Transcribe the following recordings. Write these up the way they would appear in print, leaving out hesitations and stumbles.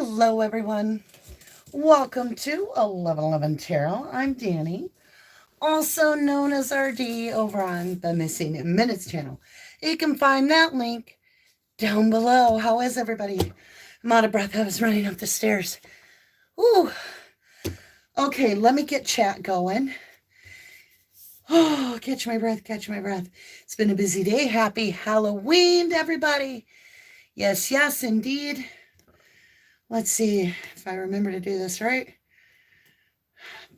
Hello, everyone. Welcome to 1111 Tarot. I'm Danny, also known as RD over on the Missing Minutes channel. You can find that link down below. How is everybody? I'm out of breath. I was running up the stairs. Ooh. Okay, let me get chat going. Oh, catch my breath, catch my breath. It's been a busy day. Happy Halloween to everybody. Yes, yes, indeed. Let's see if I remember to do this right.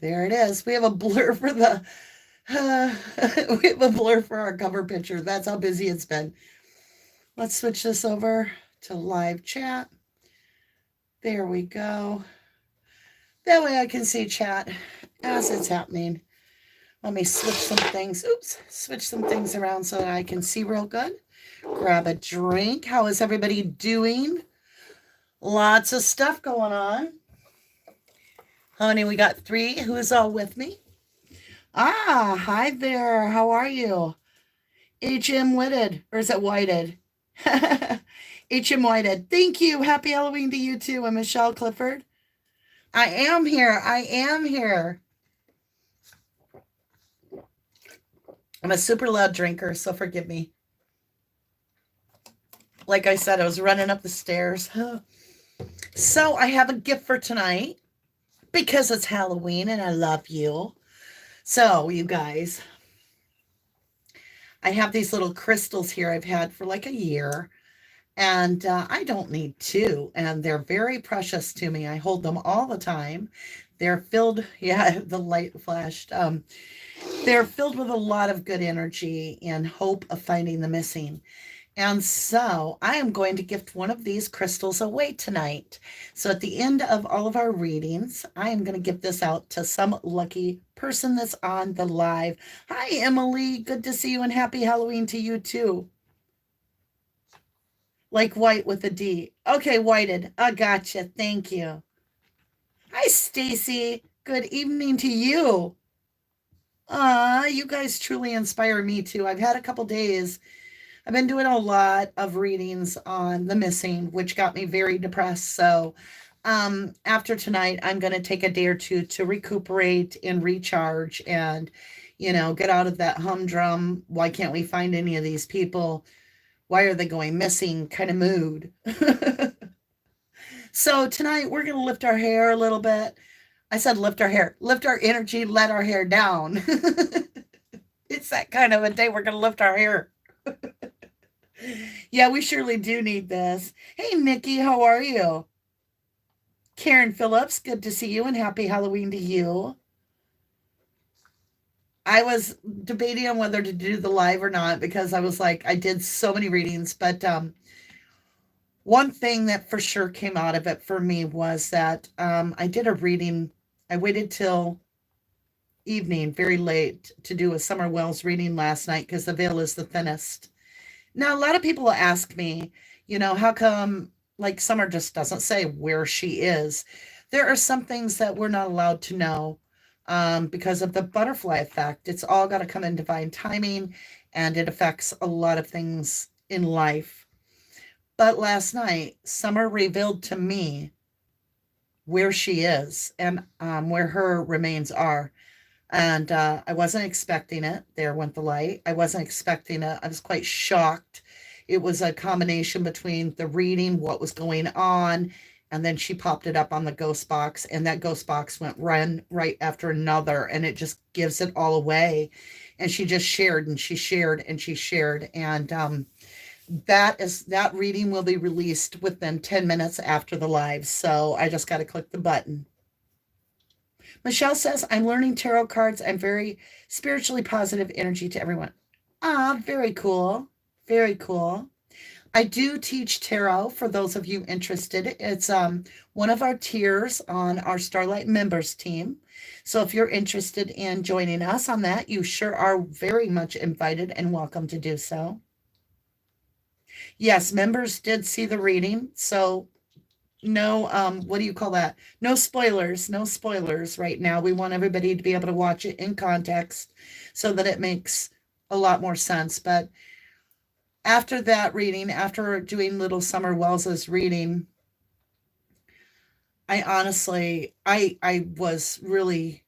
There it is. We have a blur for the we have a blur for our cover picture. That's how busy it's been. Let's switch this over to live chat. There we go. That way I can see chat as it's happening. Let me switch some things. Oops, switch some things around so that I can see real good. Grab a drink. How is everybody doing? Lots of stuff going on. Honey, we got 3. Who is all with me? Ah, hi there. How are you? HM Whitted, or is it Whited? HM Whited. Thank you. Happy Halloween to you too. I'm Michelle Clifford. I am here. I am here. I'm a super loud drinker, so forgive me. Like I said, I was running up the stairs. So I have a gift for tonight because it's Halloween and I love you. So, you guys, I have these little crystals here I've had for like a year, and I don't need 2, and they're very precious to me. I hold them all the time. They're filled, yeah, the light flashed. They're filled with a lot of good energy and hope of finding the missing. And so I am going to gift one of these crystals away tonight. So at the end of all of our readings, I am going to give this out to some lucky person that's on the live. Hi, Emily. Good to see you and happy Halloween to you too. Like white with a D. Okay, whited. I gotcha. Thank you. Hi, Stacy. Good evening to you. You guys truly inspire me too. I've had a couple days. I've been doing a lot of readings on the missing, which got me very depressed. So after tonight, I'm going to take a day or two to recuperate and recharge and, get out of that humdrum. Why can't we find any of these people? Why are they going missing kind of mood? So tonight, we're going to lift our hair a little bit. I said lift our hair, lift our energy, let our hair down. It's that kind of a day we're going to lift our hair. Yeah, we surely do need this. Hey, Nikki, how are you? Karen Phillips, good to see you and happy Halloween to you. I was debating on whether to do the live or not because I was like, I did so many readings, but one thing that for sure came out of it for me was that I did a reading. I waited till evening, very late, to do a Summer Wells reading last night because the veil is the thinnest. Now, a lot of people ask me, how come like Summer just doesn't say where she is? There are some things that we're not allowed to know because of the butterfly effect. It's all got to come in divine timing, and it affects a lot of things in life. But last night, Summer revealed to me where she is and where her remains are. And I wasn't expecting it. There went the light. I wasn't expecting it. I was quite shocked. It was a combination between the reading, what was going on, and then she popped it up on the ghost box, and that ghost box went right after another, and it just gives it all away. And she just shared, and she shared, and she shared, and that reading will be released within 10 minutes after the live. So I just got to click the button. Michelle says, I'm learning tarot cards. I'm very spiritually positive energy to everyone. Very cool. Very cool. I do teach tarot for those of you interested. It's one of our tiers on our Starlight members team. So if you're interested in joining us on that, you sure are very much invited and welcome to do so. Yes, members did see the reading. So no, what do you call that? No spoilers right now. We want everybody to be able to watch it in context so that it makes a lot more sense. But after that reading, after doing little Summer Wells's reading, I honestly, I was really,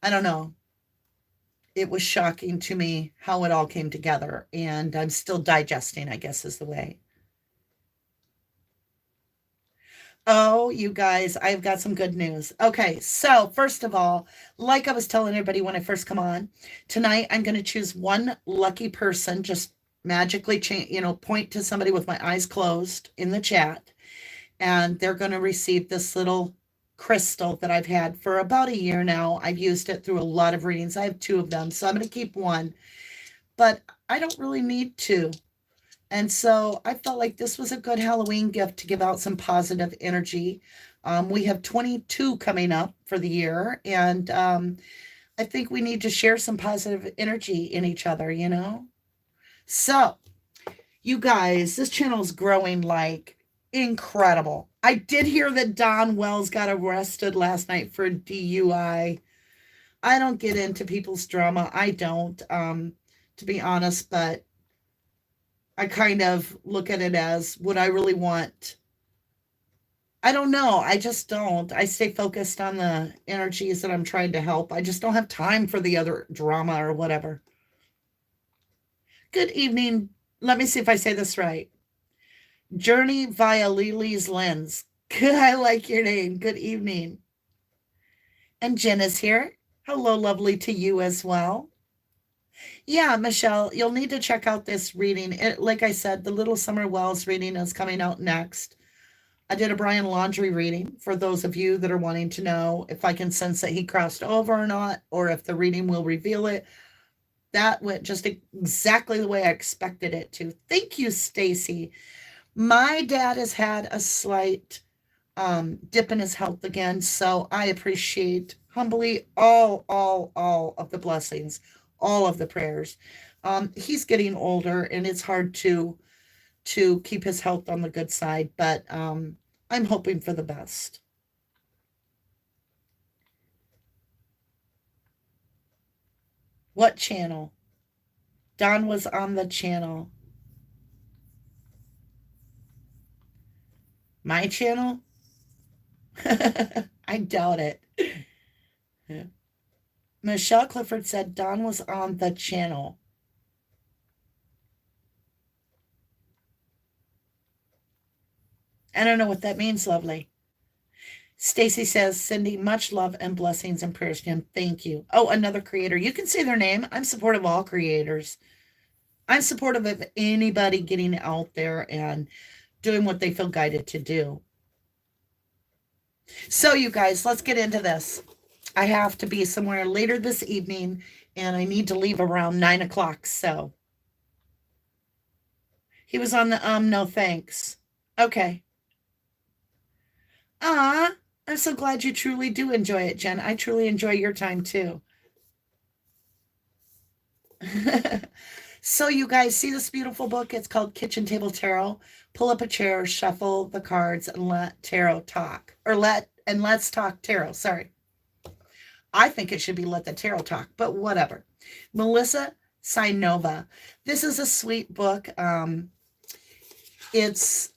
I don't know. It was shocking to me how it all came together, and I'm still digesting, I guess is the way. Oh, you guys, I've got some good news. Okay, so first of all, like I was telling everybody when I first come on, tonight I'm going to choose one lucky person, just magically point to somebody with my eyes closed in the chat, and they're going to receive this little crystal that I've had for about a year now. I've used it through a lot of readings. I have two of them, so I'm going to keep one, but I don't really need two. And so I felt like this was a good Halloween gift to give out some positive energy. We have 22 coming up for the year, and I think we need to share some positive energy in each other, you know? So, you guys, this channel is growing like incredible. I did hear that Don Wells got arrested last night for DUI. I don't get into people's drama. I don't, to be honest, but I kind of look at it as, would I really want? I don't know. I just don't. I stay focused on the energies that I'm trying to help. I just don't have time for the other drama or whatever. Good evening. Let me see if I say this right. Journey via Lily's lens. I like your name. Good evening. And Jen is here. Hello, lovely to you as well. Yeah, Michelle, you'll need to check out this reading. Like I said, the Little Summer Wells reading is coming out next. I did a Brian Laundrie reading for those of you that are wanting to know if I can sense that he crossed over or not, or if the reading will reveal it. That went just exactly the way I expected it to. Thank you, Stacy. My dad has had a slight dip in his health again, so I appreciate humbly all of the blessings, all of the prayers. He's getting older, and it's hard to keep his health on the good side, but I'm hoping for the best. What channel? Don was on the channel. My channel? I doubt it. Yeah. Michelle Clifford said Don was on the channel. I don't know what that means, lovely. Stacy says, Cindy, much love and blessings and prayers to him. Thank you. Oh, another creator. You can say their name. I'm supportive of all creators. I'm supportive of anybody getting out there and doing what they feel guided to do. So, you guys, let's get into this. I have to be somewhere later this evening, and I need to leave around 9 o'clock. So, he was on the no thanks. Okay. Ah, I'm so glad you truly do enjoy it, Jen. I truly enjoy your time too. So, you guys see this beautiful book? It's called Kitchen Table Tarot. Pull up a chair, shuffle the cards, and let tarot talk. Let's talk tarot. Sorry. I think it should be Let the Tarot Talk, but whatever. Melissa Sinova. This is a sweet book. It's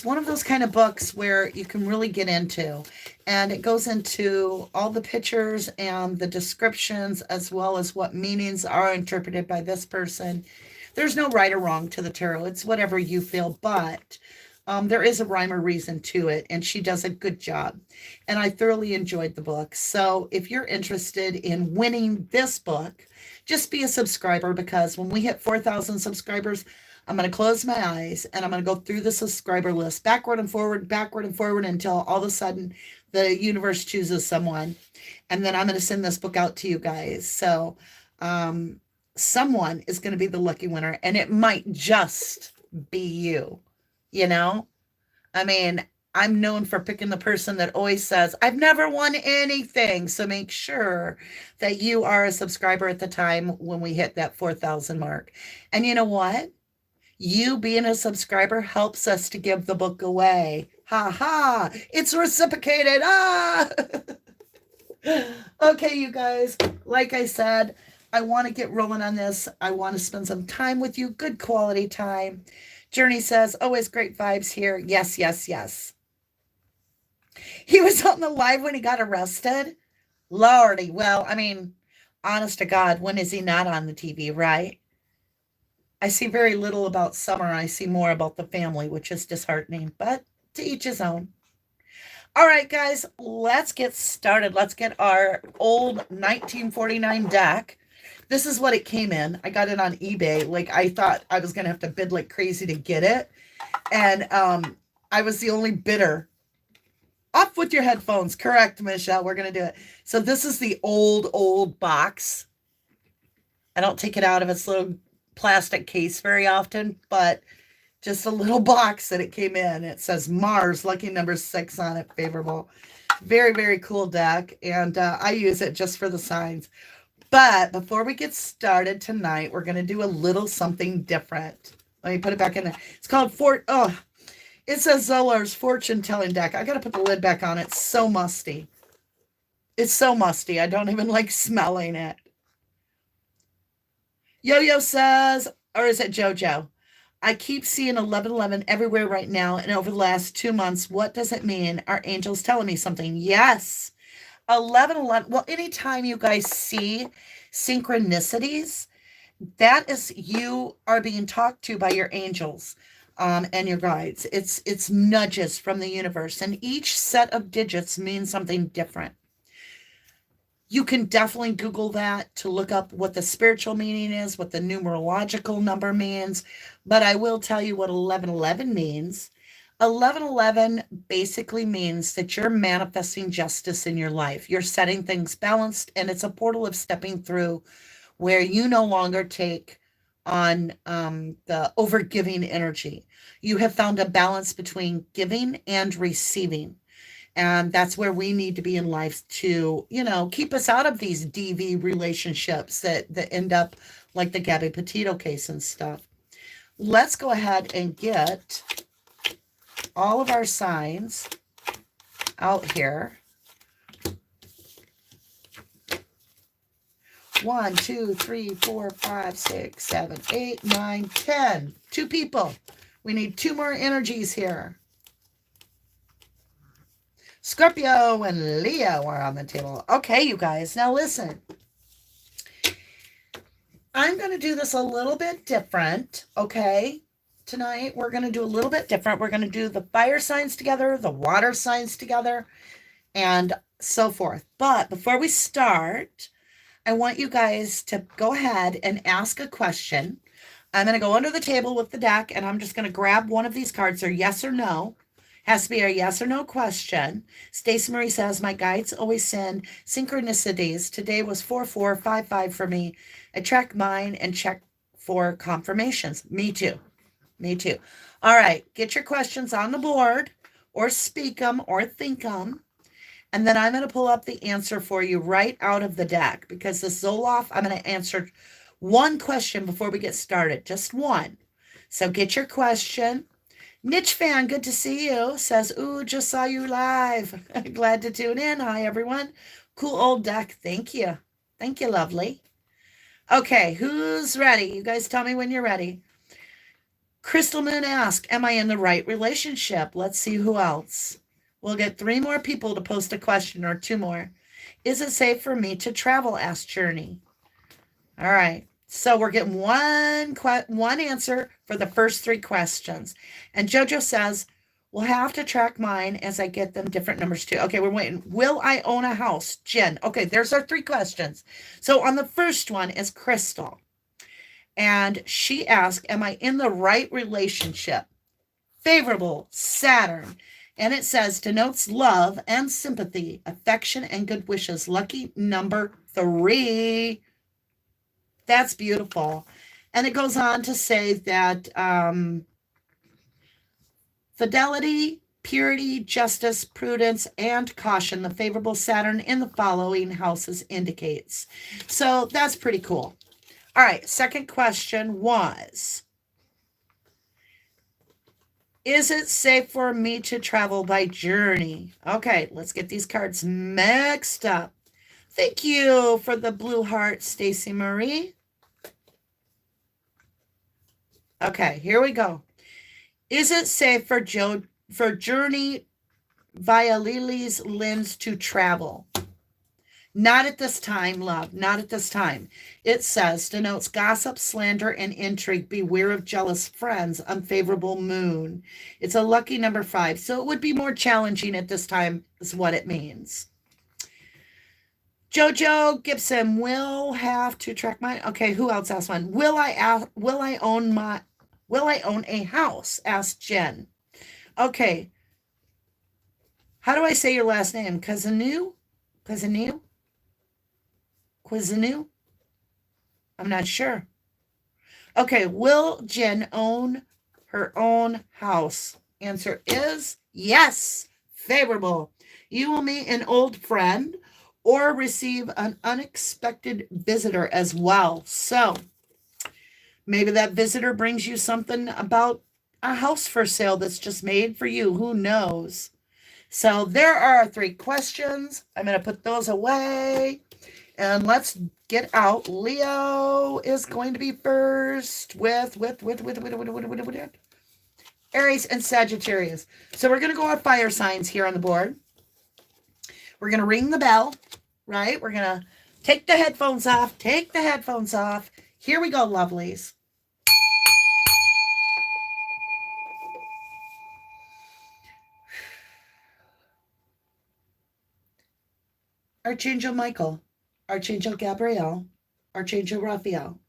one of those kind of books where you can really get into, and it goes into all the pictures and the descriptions as well as what meanings are interpreted by this person. There's no right or wrong to the tarot. It's whatever you feel, but there is a rhyme or reason to it, and she does a good job. And I thoroughly enjoyed the book. So if you're interested in winning this book, just be a subscriber, because when we hit 4,000 subscribers, I'm going to close my eyes and I'm going to go through the subscriber list backward and forward until all of a sudden the universe chooses someone. And then I'm going to send this book out to you guys. So someone is going to be the lucky winner, and it might just be you, you know? I mean, I'm known for picking the person that always says, I've never won anything. So make sure that you are a subscriber at the time when we hit that 4,000 mark. And you know what? You being a subscriber helps us to give the book away. Ha ha! It's reciprocated. Ah! Okay, you guys. Like I said, I want to get rolling on this. I want to spend some time with you, good quality time. Journey says, always great vibes here. Yes, yes, yes. He was on the live when he got arrested. Lordy. Well, I mean, honest to God, when is he not on the TV, right? I see very little about Summer. I see more about the family, which is disheartening, but to each his own. All right, guys, let's get started. Let's get our old 1949 deck. This is what it came in. I got it on eBay. Like, I thought I was going to have to bid like crazy to get it. And I was the only bidder. Off with your headphones. Correct, Michelle. We're going to do it. So this is the old box. I don't take it out of its little plastic case very often, but just a little box that it came in. It says Mars, lucky number 6 on it, favorable. Very, very cool deck. And I use it just for the signs. But before we get started tonight, we're going to do a little something different. Let me put it back in there. It's called it says Zolar's fortune telling deck. I got to put the lid back on. It's so musty. It's so musty. I don't even like smelling it. Yo-Yo says, or is it JoJo? I keep seeing 1111 everywhere right now. And over the last 2 months, what does it mean? Are angels telling me something? Yes. 1111. Well, anytime you guys see synchronicities, that is you are being talked to by your angels. And your guides. It's nudges from the universe, and each set of digits means something different. You can definitely Google that to look up what the spiritual meaning is, what the numerological number means, but I will tell you what 1111 means. 1111 basically means that you're manifesting justice in your life. You're setting things balanced, and it's a portal of stepping through where you no longer take on the overgiving energy. You have found a balance between giving and receiving. And that's where we need to be in life to, keep us out of these DV relationships that end up like the Gabby Petito case and stuff. Let's go ahead and get all of our signs out here. 1, 2, 3, 4, 5, 6, 7, 8, 9, 10. 2 people. We need 2 more energies here. Scorpio and Leo are on the table. Okay, you guys. Now listen. I'm going to do this a little bit different, okay? Tonight, we're going to do a little bit different. We're going to do the fire signs together, the water signs together, and so forth. But before we start, I want you guys to go ahead and ask a question. I'm going to go under the table with the deck, and I'm just going to grab one of these cards. They're yes or no. Has to be a yes or no question. Stacey Marie says, my guides always send synchronicities. Today was 4455 for me. I track mine and check for confirmations. Me too. Me too. All right. Get your questions on the board, or speak them, or think them. And then I'm going to pull up the answer for you right out of the deck, because the Zoloft, I'm going to answer one question before we get started. Just one. So get your question. Niche fan, good to see you. Says, ooh, just saw you live. Glad to tune in. Hi, everyone. Cool old deck. Thank you. Thank you, lovely. Okay, who's ready? You guys tell me when you're ready. Crystal Moon asks, am I in the right relationship? Let's see who else. We'll get 3 more people to post a question, or 2 more. Is it safe for me to travel? Asked Journey. All right. So we're getting one answer for the first 3 questions. And JoJo says, we'll have to track mine as I get them different numbers too. Okay, we're waiting. Will I own a house? Jen. Okay, there's our 3 questions. So on the first one is Crystal. And she asked, am I in the right relationship? Favorable, Saturn. And it says, denotes love and sympathy, affection and good wishes. Lucky number 3. That's beautiful. And it goes on to say that fidelity, purity, justice, prudence, and caution, the favorable Saturn in the following houses indicates. So that's pretty cool. All right, second question was, is it safe for me to travel by journey? Okay, let's get these cards mixed up. Thank you for the blue heart, Stacey Marie. Okay, here we go. Is it safe for Journey via Lily's lens to travel? Not at this time, love. Not at this time. It says, denotes gossip, slander, and intrigue. Beware of jealous friends. Unfavorable moon. It's a lucky number 5. So it would be more challenging at this time, is what it means. Jojo Gibson will have to track my. Okay, who else asked one? Will I own a house? Asked Jen. Okay. How do I say your last name? Cousineau? I'm not sure. Okay, will Jen own her own house? Answer is yes. Favorable. You will meet an old friend or receive an unexpected visitor as well. So maybe that visitor brings you something about a house for sale that's just made for you. Who knows? So there are 3 questions. I'm going to put those away. And let's get out. Leo is going to be first with Aries and Sagittarius. So we're going to go on fire signs here on the board. We're going to ring the bell, right? We're going to take the headphones off. Here we go, lovelies. Archangel Michael, Archangel Gabriel, Archangel Raphael,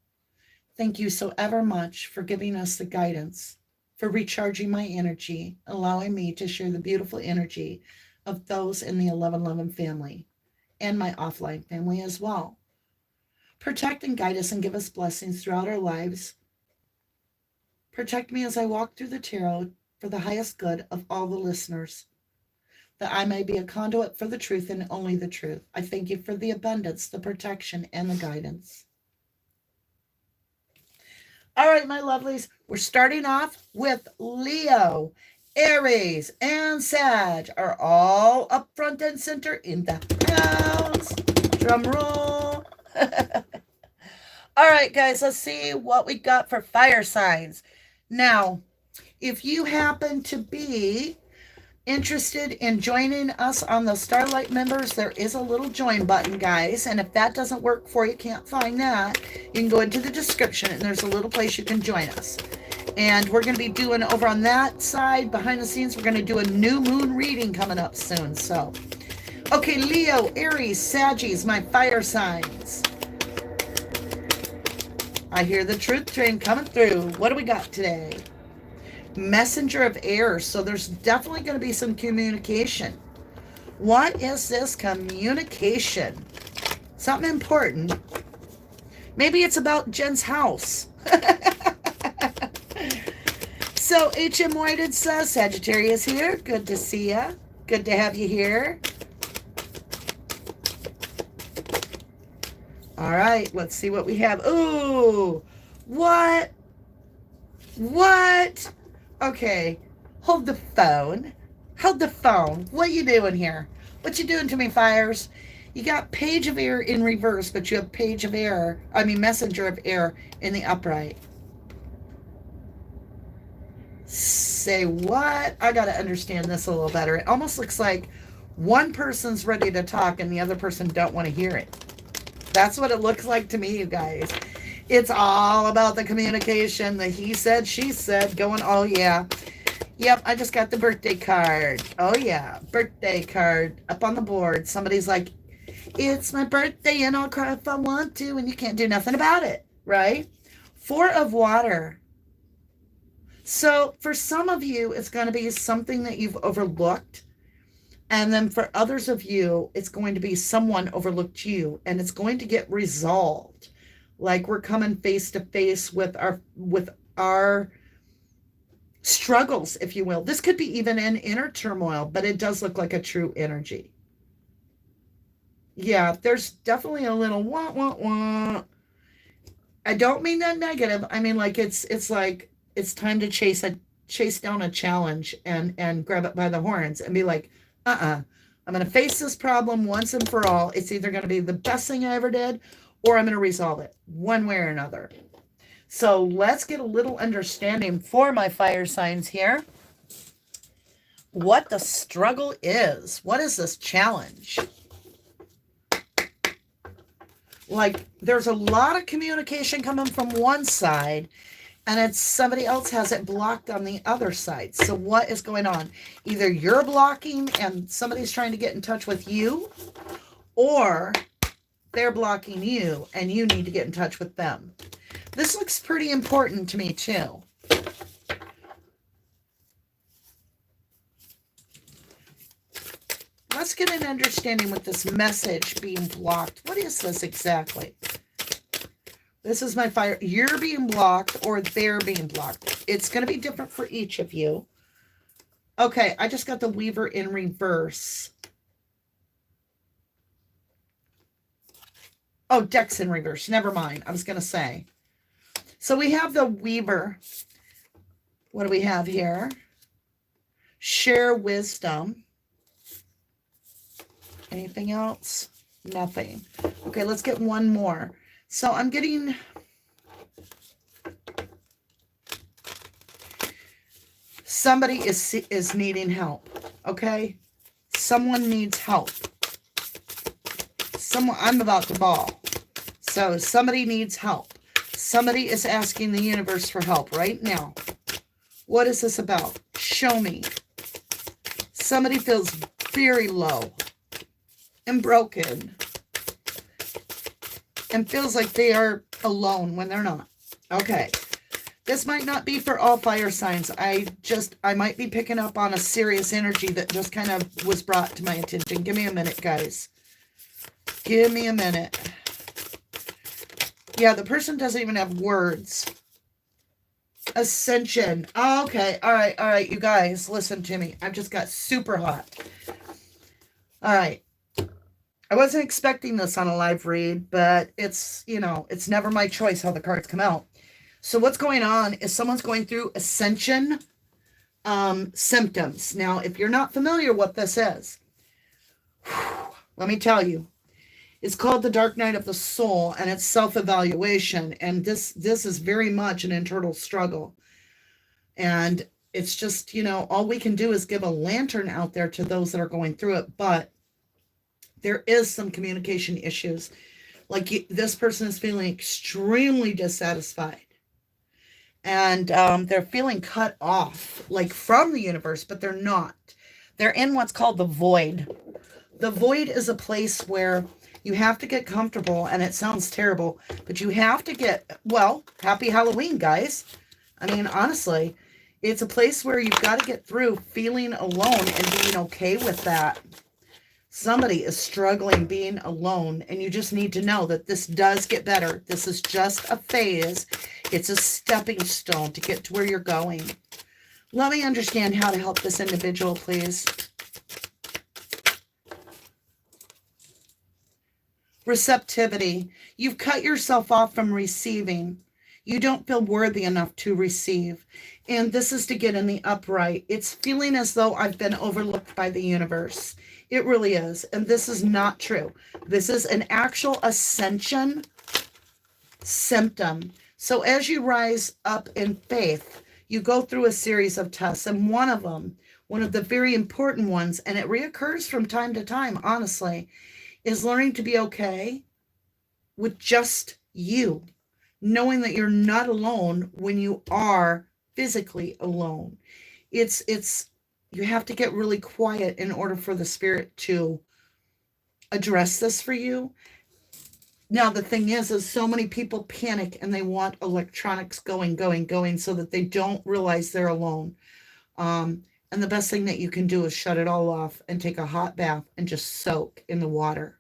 thank you so ever much for giving us the guidance, for recharging my energy, allowing me to share the beautiful energy of those in the 1111 family and my offline family as well. Protect and guide us and give us blessings throughout our lives. Protect me as I walk through the tarot for the highest good of all the listeners, that I may be a conduit for the truth and only the truth. I thank you for the abundance, the protection, and the guidance. All right, my lovelies, we're starting off with Leo. Aries and Sag are all up front and center in the house. Drum roll. All right, guys, let's see what we got for fire signs. Now, if you happen to be interested in joining us on the Starlight members, there is a little join button, guys. And if that doesn't work for you, can't find that, you can go into the description and there's a little place you can join us. And we're going to be doing over on that side, behind the scenes, we're going to do a new moon reading coming up soon. So, okay, Leo, Aries, Saggies, my fire signs. I hear the truth train coming through. What do we got today? Messenger of air. So there's definitely going to be some communication. What is this communication? Something important. Maybe it's about Jen's house. So H.M. Whited says, Sagittarius here. Good to see ya. Good to have you here. All right, let's see what we have. Ooh, what? Okay, hold the phone. What you doing here? What you doing to me, fires? You got Page of Air in reverse, but you have Messenger of Air in the upright. Say what? I got to understand this a little better. It almost looks like one person's ready to talk and the other person don't want to hear it. That's what it looks like to me, you guys. It's all about the communication, the he said, she said, going, oh yeah. Yep, I just got the birthday card. Oh yeah, birthday card up on the board. Somebody's like, it's my birthday and I'll cry if I want to, and you can't do nothing about it, right? 4 of water. So for some of you, it's going to be something that you've overlooked. And then for others of you, it's going to be someone overlooked you, and it's going to get resolved. Like we're coming face to face with our struggles, if you will. This could be even an inner turmoil, but it does look like a true energy. Yeah, there's definitely a little wah. I don't mean that negative. I mean, like it's like it's time to chase down a challenge and grab it by the horns and be like, I'm going to face this problem once and for all. It's either going to be the best thing I ever did, or I'm going to resolve it one way or another. So let's get a little understanding for my fire signs here. What the struggle is. What is this challenge? Like, there's a lot of communication coming from one side, and it's somebody else has it blocked on the other side. So what is going on? Either you're blocking and somebody's trying to get in touch with you, or they're blocking you and you need to get in touch with them. This looks pretty important to me too. Let's get an understanding with this message being blocked. What is this exactly? This is my fire. You're being blocked or they're being blocked. It's going to be different for each of you. Okay, I just got the Weaver in reverse. Oh, Dex in reverse. Never mind. I was going to say. So we have the Weaver. What do we have here? Share wisdom. Anything else? Nothing. Okay, let's get one more. So I'm getting... somebody is needing help, okay? Someone needs help. I'm about to bawl. So somebody needs help. Somebody is asking the universe for help right now. What is this about? Show me. Somebody feels very low and broken and feels like they are alone when they're not. Okay. This might not be for all fire signs. I might be picking up on a serious energy that just kind of was brought to my attention. Give me a minute, guys. Give me a minute. Yeah, the person doesn't even have words. Ascension. Oh, okay. All right. You guys, listen to me. I've just got super hot. All right. I wasn't expecting this on a live read, but it's never my choice how the cards come out. So what's going on is someone's going through ascension symptoms. Now, if you're not familiar what this is, let me tell you, it's called the Dark Night of the Soul, and it's self-evaluation. And this is very much an internal struggle. And it's just, all we can do is give a lantern out there to those that are going through it. But there is some communication issues. Like this person is feeling extremely dissatisfied. And they're feeling cut off, like from the universe, but they're not. They're in what's called the void. The void is a place where you have to get comfortable, and it sounds terrible, but you have to get, well, happy Halloween, guys. I mean, honestly, it's a place where you've got to get through feeling alone and being okay with that. Somebody is struggling being alone, and you just need to know that this does get better. This is just a phase. It's a stepping stone to get to where you're going. Let me understand how to help this individual, please. Receptivity. You've cut yourself off from receiving. You don't feel worthy enough to receive. And this is to get in the upright. It's feeling as though I've been overlooked by the universe. It really is. And this is not true. This is an actual ascension symptom. So as you rise up in faith, you go through a series of tests. And one of the very important ones, and it reoccurs from time to time, honestly, is learning to be okay with just you. Knowing that you're not alone when you are physically alone. You have to get really quiet in order for the spirit to address this for you. Now, the thing is so many people panic and they want electronics going so that they don't realize they're alone. And the best thing that you can do is shut it all off and take a hot bath and just soak in the water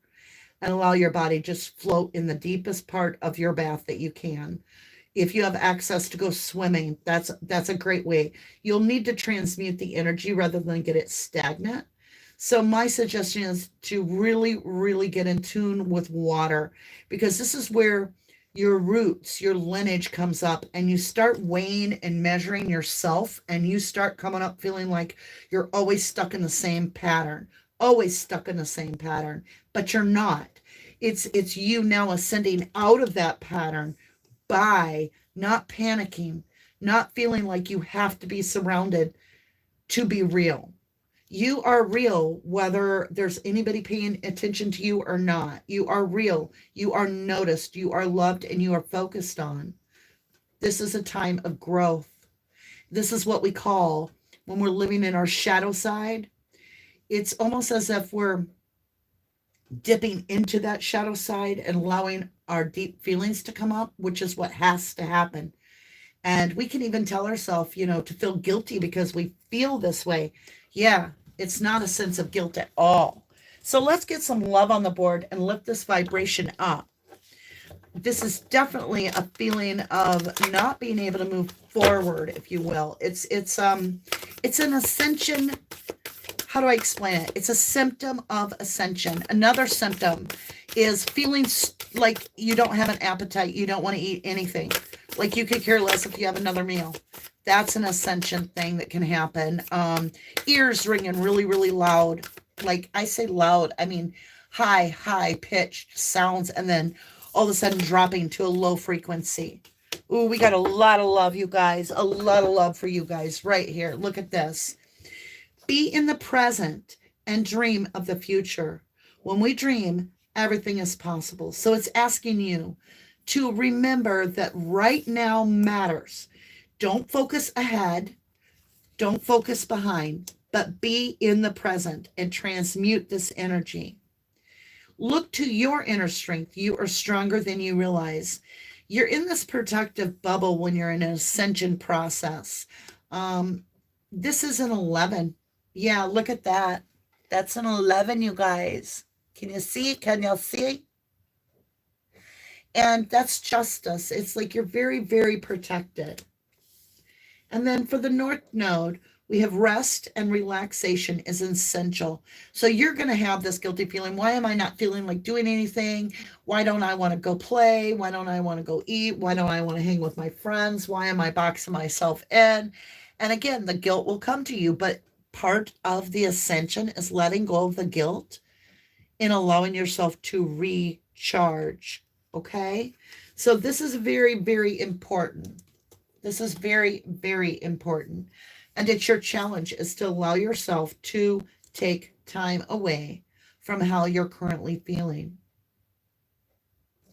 and allow your body just float in the deepest part of your bath that you can. If you have access to go swimming, that's a great way. You'll need to transmute the energy rather than get it stagnant. So my suggestion is to really, really get in tune with water, because this is where your roots, your lineage comes up, and you start weighing and measuring yourself, and you start coming up feeling like you're always stuck in the same pattern, but you're not. It's you now ascending out of that pattern by not panicking, not feeling like you have to be surrounded to be real. You are real whether there's anybody paying attention to you or not. You are real. You are noticed. You are loved and you are focused on. This is a time of growth. This is what we call when we're living in our shadow side. It's almost as if we're dipping into that shadow side and allowing our deep feelings to come up, which is what has to happen. And we can even tell ourselves, to feel guilty because we feel this way. Yeah, it's not a sense of guilt at all. So let's get some love on the board and lift this vibration up. This is definitely a feeling of not being able to move forward, if you will. It's an ascension. How do I explain it? It's a symptom of ascension. Another symptom is feeling like you don't have an appetite. You don't want to eat anything. Like you could care less if you have another meal. That's an ascension thing that can happen. Ears ringing really, really loud. Like I say loud, I mean high pitched sounds, and then all of a sudden dropping to a low frequency. Ooh, we got a lot of love, you guys. A lot of love for you guys right here. Look at this. Be in the present and dream of the future. When we dream, everything is possible. So it's asking you to remember that right now matters. Don't focus ahead. Don't focus behind, but be in the present and transmute this energy. Look to your inner strength. You are stronger than you realize. You're in this protective bubble when you're in an ascension process. This is an 11. Yeah, look at that. That's an 11, you guys. Can you see? Can y'all see? And that's justice. It's like you're very, very protected. And then for the North Node, we have rest and relaxation is essential. So you're going to have this guilty feeling. Why am I not feeling like doing anything? Why don't I want to go play? Why don't I want to go eat? Why don't I want to hang with my friends? Why am I boxing myself in? And again, the guilt will come to you. But part of the ascension is letting go of the guilt and allowing yourself to recharge. Okay? So this is very, very important. This is very, very important. And it's your challenge is to allow yourself to take time away from how you're currently feeling.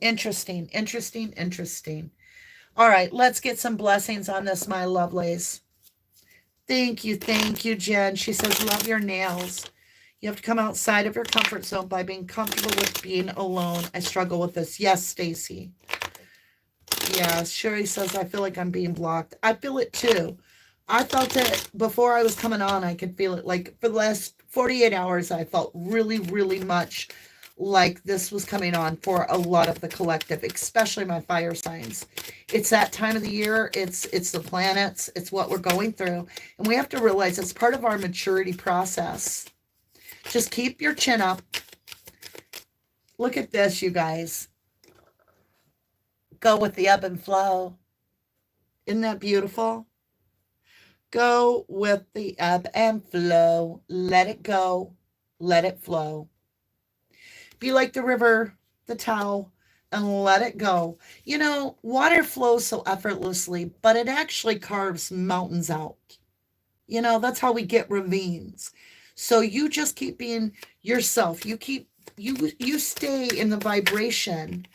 Interesting, interesting, interesting. All right, let's get some blessings on this, my lovelies. Thank you, Jen. She says, love your nails. You have to come outside of your comfort zone by being comfortable with being alone. I struggle with this. Yes, Stacy. Yeah, Sherry says, I feel like I'm being blocked. I feel it too. I felt it before I was coming on. I could feel it. Like for the last 48 hours, I felt really, really much like this was coming on for a lot of the collective, especially my fire signs. It's that time of the year. It's the planets. It's what we're going through. And we have to realize it's part of our maturity process. Just keep your chin up. Look at this, you guys. Go with the ebb and flow. Isn't that beautiful? Go with the ebb and flow. Let it go. Let it flow. Be like the river, the Tao, and let it go. You know, water flows so effortlessly, but it actually carves mountains out. You know, that's how we get ravines. So you just keep being yourself. You stay in the vibration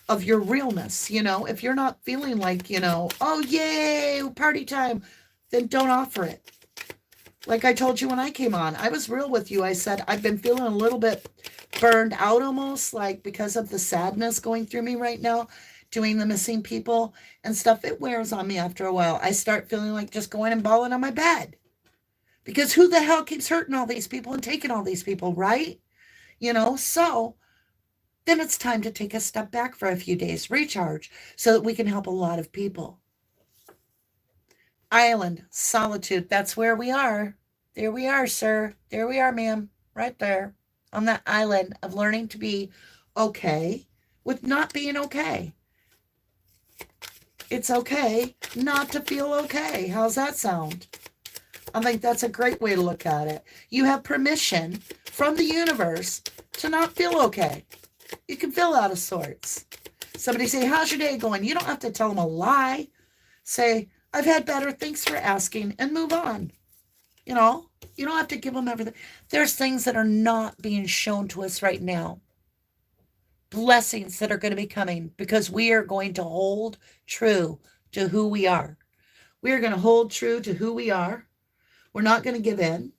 of your realness. You know, if you're not feeling like, oh, yay, party time, then don't offer it. Like I told you when I came on, I was real with you. I said, I've been feeling a little bit burned out almost, like because of the sadness going through me right now, doing the missing people and stuff. It wears on me after a while. I start feeling like just going and bawling on my bed. Because who the hell keeps hurting all these people and taking all these people, right? So then it's time to take a step back for a few days, recharge, so that we can help a lot of people. Island, solitude, that's where we are. There we are, sir. There we are, ma'am. Right there on that island of learning to be okay with not being okay. It's okay not to feel okay. How's that sound? I think that's a great way to look at it. You have permission from the universe to not feel okay. You can feel out of sorts. Somebody say, how's your day going? You don't have to tell them a lie. Say, I've had better, thanks for asking, and move on. You know, you don't have to give them everything. There's things that are not being shown to us right now. Blessings that are going to be coming because we are going to hold true to who we are. We are going to hold true to who we are. We're not going to give in.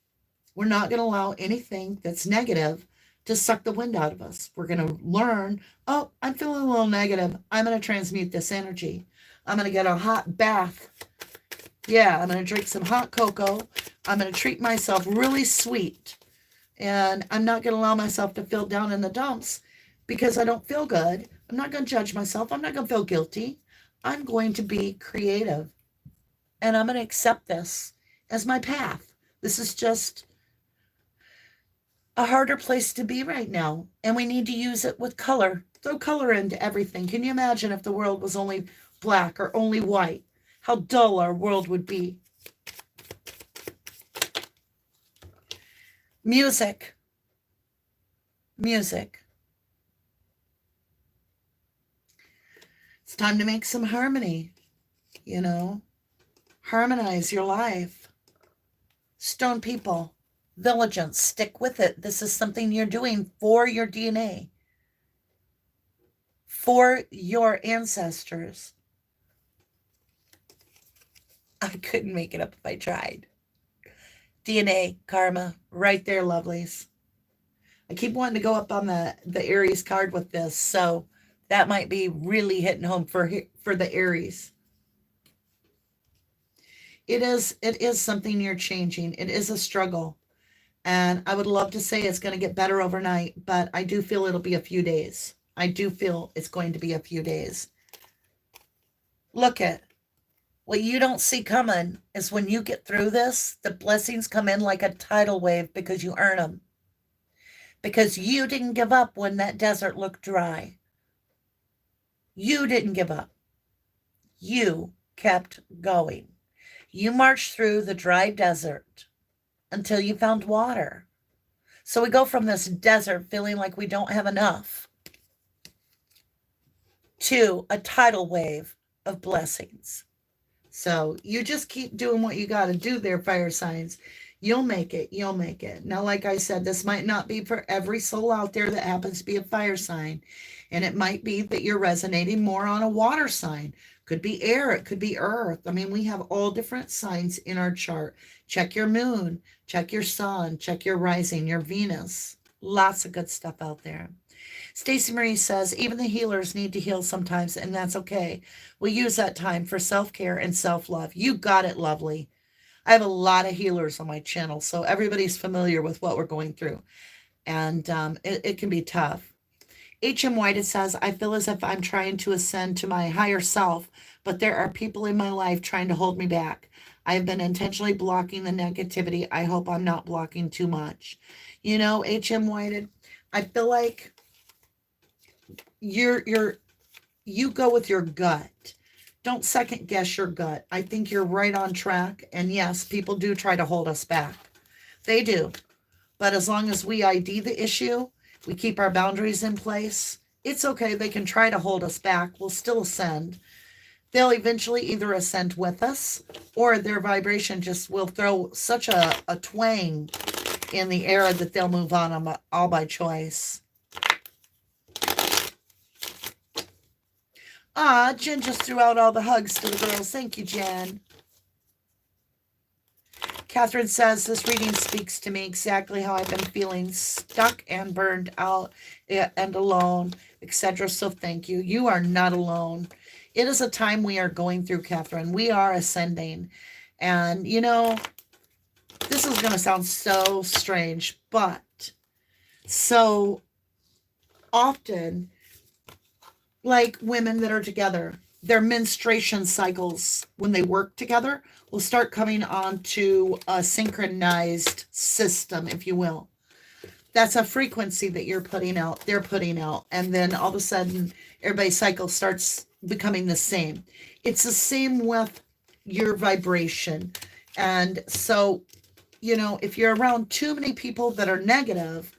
We're not going to allow anything that's negative to suck the wind out of us. We're going to learn, oh, I'm feeling a little negative. I'm going to transmute this energy. I'm going to get a hot bath. Yeah, I'm going to drink some hot cocoa. I'm going to treat myself really sweet. And I'm not going to allow myself to feel down in the dumps because I don't feel good. I'm not going to judge myself. I'm not going to feel guilty. I'm going to be creative. And I'm going to accept this as my path. This is just a harder place to be right now. And we need to use it with color. Throw color into everything. Can you imagine if the world was only black or only white? How dull our world would be. Music. Music. It's time to make some harmony, you know. Harmonize your life. Stone people, Vigilant, stick with it. This is something you're doing for your DNA, for your ancestors. I couldn't make it up if I tried. DNA, karma, right there, lovelies. I keep wanting to go up on the Aries card with this, so that might be really hitting home for the Aries. It is something you're changing. It is a struggle. And I would love to say it's going to get better overnight, but I do feel it'll be a few days. I do feel it's going to be a few days. Look at what you don't see coming is when you get through this, the blessings come in like a tidal wave because you earn them. Because you didn't give up when that desert looked dry. You didn't give up. You kept going. You marched through the dry desert until you found water. So we go from this desert feeling like we don't have enough to a tidal wave of blessings. So you just keep doing what you got to do there, fire signs. You'll make it. You'll make it. Now, like I said, this might not be for every soul out there that happens to be a fire sign. And it might be that you're resonating more on a water sign. Could be air. It could be earth. I mean, we have all different signs in our chart. Check your moon. Check your sun. Check your rising, your Venus. Lots of good stuff out there. Stacey Marie says, even the healers need to heal sometimes, and that's okay. We use that time for self-care and self-love. You got it, lovely. I have a lot of healers on my channel, so everybody's familiar with what we're going through. And it can be tough. H.M. White, it says, I feel as if I'm trying to ascend to my higher self, but there are people in my life trying to hold me back. I have been intentionally blocking the negativity. I hope I'm not blocking too much. You know, H.M. White, I feel like you go with your gut. Don't second guess your gut. I think you're right on track. And yes, people do try to hold us back. They do. But as long as we ID the issue, we keep our boundaries in place, it's okay. They can try to hold us back. We'll still ascend. They'll eventually either ascend with us or their vibration just will throw such a twang in the air that they'll move on all by choice. Ah, Jen just threw out all the hugs to the girls. Thank you, Jen. Catherine says, this reading speaks to me exactly how I've been feeling, stuck and burned out and alone, etc. So thank you. You are not alone. It is a time we are going through, Catherine. We are ascending. And, you know, this is going to sound so strange, but so often, like women that are together, their menstruation cycles, when they work together, will start coming onto a synchronized system, if you will. That's a frequency that you're putting out, they're putting out. And then all of a sudden, everybody's cycle starts becoming the same. It's the same with your vibration. And so, you know, if you're around too many people that are negative,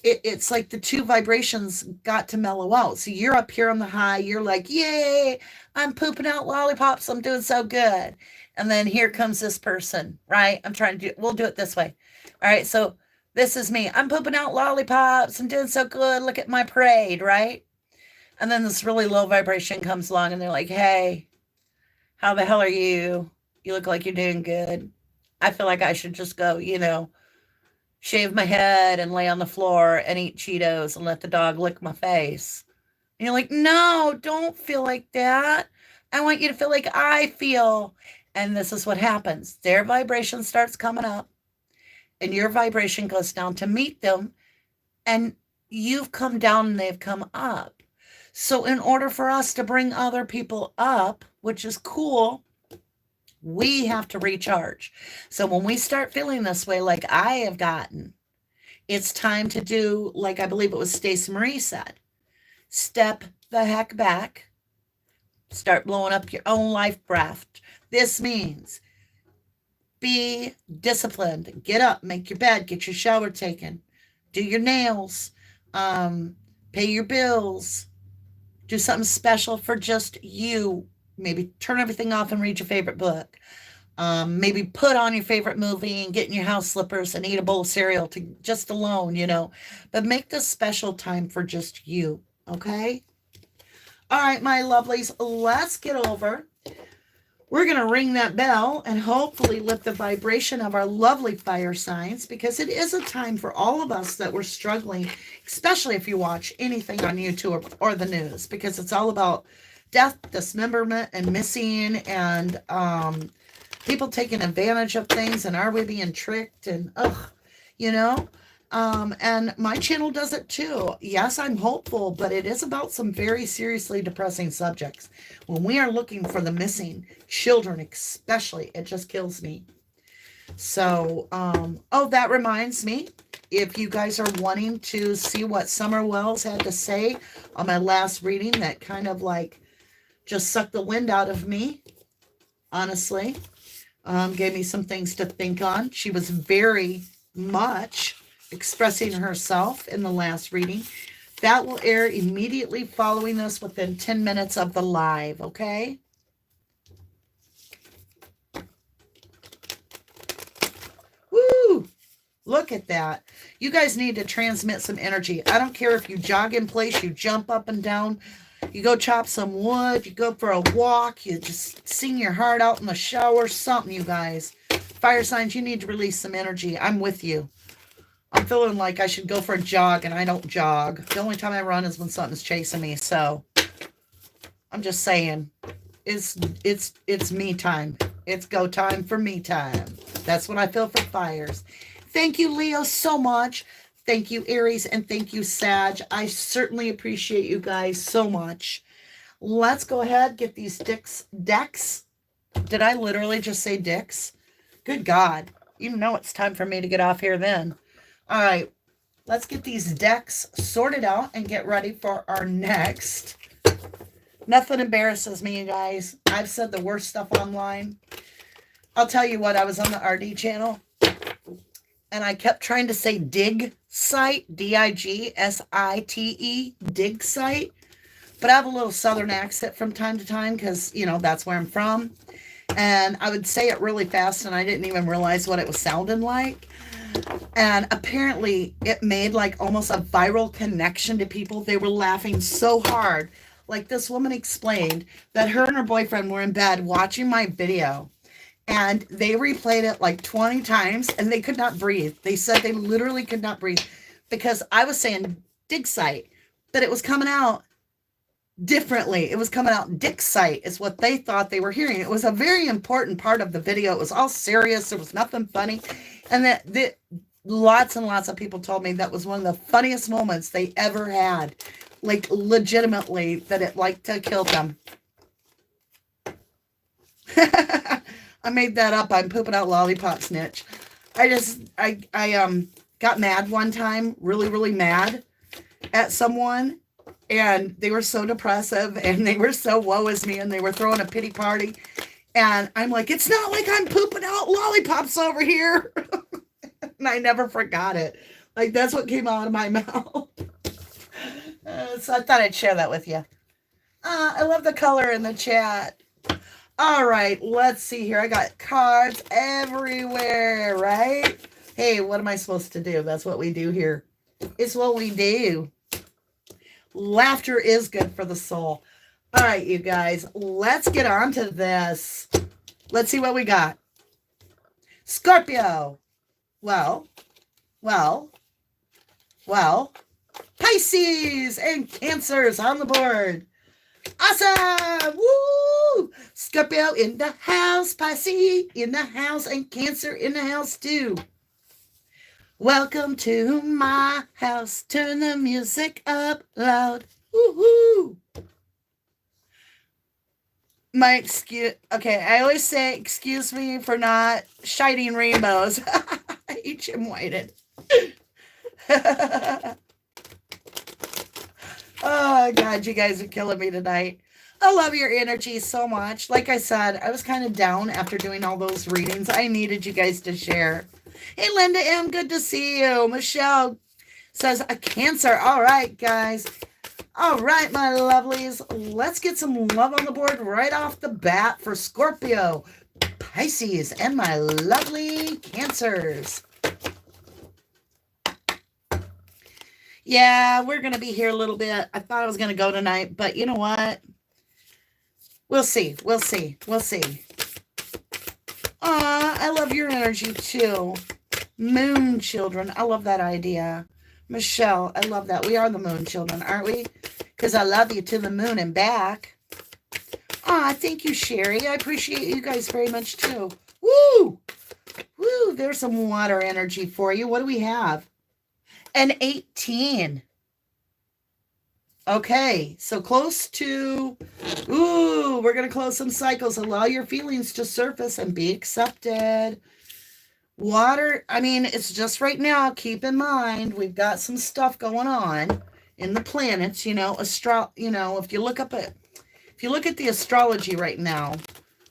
it's like the two vibrations got to mellow out. So you're up here on the high. You're like, yay, I'm pooping out lollipops. I'm doing so good. And then here comes this person, right? I'm trying to we'll do it this way. All right. So this is me. I'm pooping out lollipops. I'm doing so good. Look at my parade, right? And then this really low vibration comes along and they're like, hey, how the hell are you? You look like you're doing good. I feel like I should just go, shave my head and lay on the floor and eat Cheetos and let the dog lick my face. And you're like, no, don't feel like that. I want you to feel like I feel. And this is what happens. Their vibration starts coming up and your vibration goes down to meet them. And you've come down and they've come up. So in order for us to bring other people up, which is cool, we have to recharge. So when we start feeling this way, like I have gotten, it's time to do, like I believe it was Stacey Marie said, step the heck back, start blowing up your own life breath. This means be disciplined, get up, make your bed, get your shower taken, do your nails, pay your bills, do something special for just you. Maybe turn everything off and read your favorite book. Maybe put on your favorite movie and get in your house slippers and eat a bowl of cereal to just alone, But make this special time for just you, okay? All right, my lovelies, let's get over. We're going to ring that bell and hopefully lift the vibration of our lovely fire signs, because it is a time for all of us that we're struggling, especially if you watch anything on YouTube or the news, because it's all about death, dismemberment, and missing, and people taking advantage of things, and are we being tricked, and and my channel does it too. Yes, I'm hopeful, but it is about some very seriously depressing subjects. When we are looking for the missing children, especially, it just kills me. So, that reminds me, if you guys are wanting to see what Summer Wells had to say on my last reading, that kind of like just sucked the wind out of me, honestly, gave me some things to think on. She was very much expressing herself in the last reading. That will air immediately following this, within 10 minutes of the live, okay? Woo! Look at that. You guys need to transmit some energy. I don't care if you jog in place, you jump up and down, you go chop some wood, you go for a walk, you just sing your heart out in the shower, something, you guys. Fire signs, you need to release some energy. I'm with you. I'm feeling like I should go for a jog, and I don't jog. The only time I run is when something's chasing me. So I'm just saying, it's me time. It's go time for me time. That's what I feel for fires. Thank you, Leo, so much. Thank you, Aries, and thank you, Sag. I certainly appreciate you guys so much. Let's go ahead, get these decks. Did I literally just say dicks? Good God. You know it's time for me to get off here then. All right, let's get these decks sorted out and get ready for our next. Nothing embarrasses me, you guys. I've said the worst stuff online. I'll tell you what, I was on the RD channel, and I kept trying to say dig site, D-I-G-S-I-T-E, dig site. But I have a little southern accent from time to time because, that's where I'm from. And I would say it really fast, and I didn't even realize what it was sounding like. And apparently it made like almost a viral connection to people. They were laughing so hard. Like this woman explained that her and her boyfriend were in bed watching my video, and they replayed it like 20 times and they could not breathe. They said they literally could not breathe because I was saying dig site, but it was coming out differently. It was coming out dick site is what they thought they were hearing. It was a very important part of the video. It was all serious. There was nothing funny. And that lots and lots of people told me that was one of the funniest moments they ever had. Like legitimately, that it like to kill them. I made that up. I'm pooping out lollipop snitch. I got mad one time, really, really mad at someone. And they were so depressive, and they were so woe is me, and they were throwing a pity party. And I'm like, it's not like I'm pooping out lollipops over here. And I never forgot it. Like, that's what came out of my mouth. So I thought I'd share that with you. I love the color in the chat. All right, let's see here. I got cards everywhere, right? Hey, what am I supposed to do? That's what we do here. It's what we do. Laughter is good for the soul. All right, you guys, let's get on to this. Let's see what we got. Scorpio. Well. Pisces and Cancers on the board. Awesome! Woo! Scorpio in the house, Pisces in the house, and Cancer in the house too. Welcome to my house. Turn the music up loud. Woohoo! My excuse. Okay, I always say excuse me for not shining rainbows. Each am whited. Oh, God, you guys are killing me tonight. I love your energy so much. Like I said, I was kind of down after doing all those readings. I needed you guys to share. Hey, Linda M., good to see you. Michelle says a Cancer. All right, guys. All right, my lovelies. Let's get some love on the board right off the bat for Scorpio, Pisces, and my lovely Cancers. Yeah, we're going to be here a little bit. I thought I was going to go tonight, but you know what? We'll see. We'll see. We'll see. I love your energy too. Moon children. I love that idea. Michelle, I love that. We are the moon children, aren't we? Because I love you to the moon and back. Thank you, Sherry. I appreciate you guys very much too. Woo! Woo! There's some water energy for you. What do we have? An 18. Okay, so close to, we're going to close some cycles. Allow your feelings to surface and be accepted. Water, I mean, it's just right now. Keep in mind, we've got some stuff going on in the planets, if you look at the astrology right now,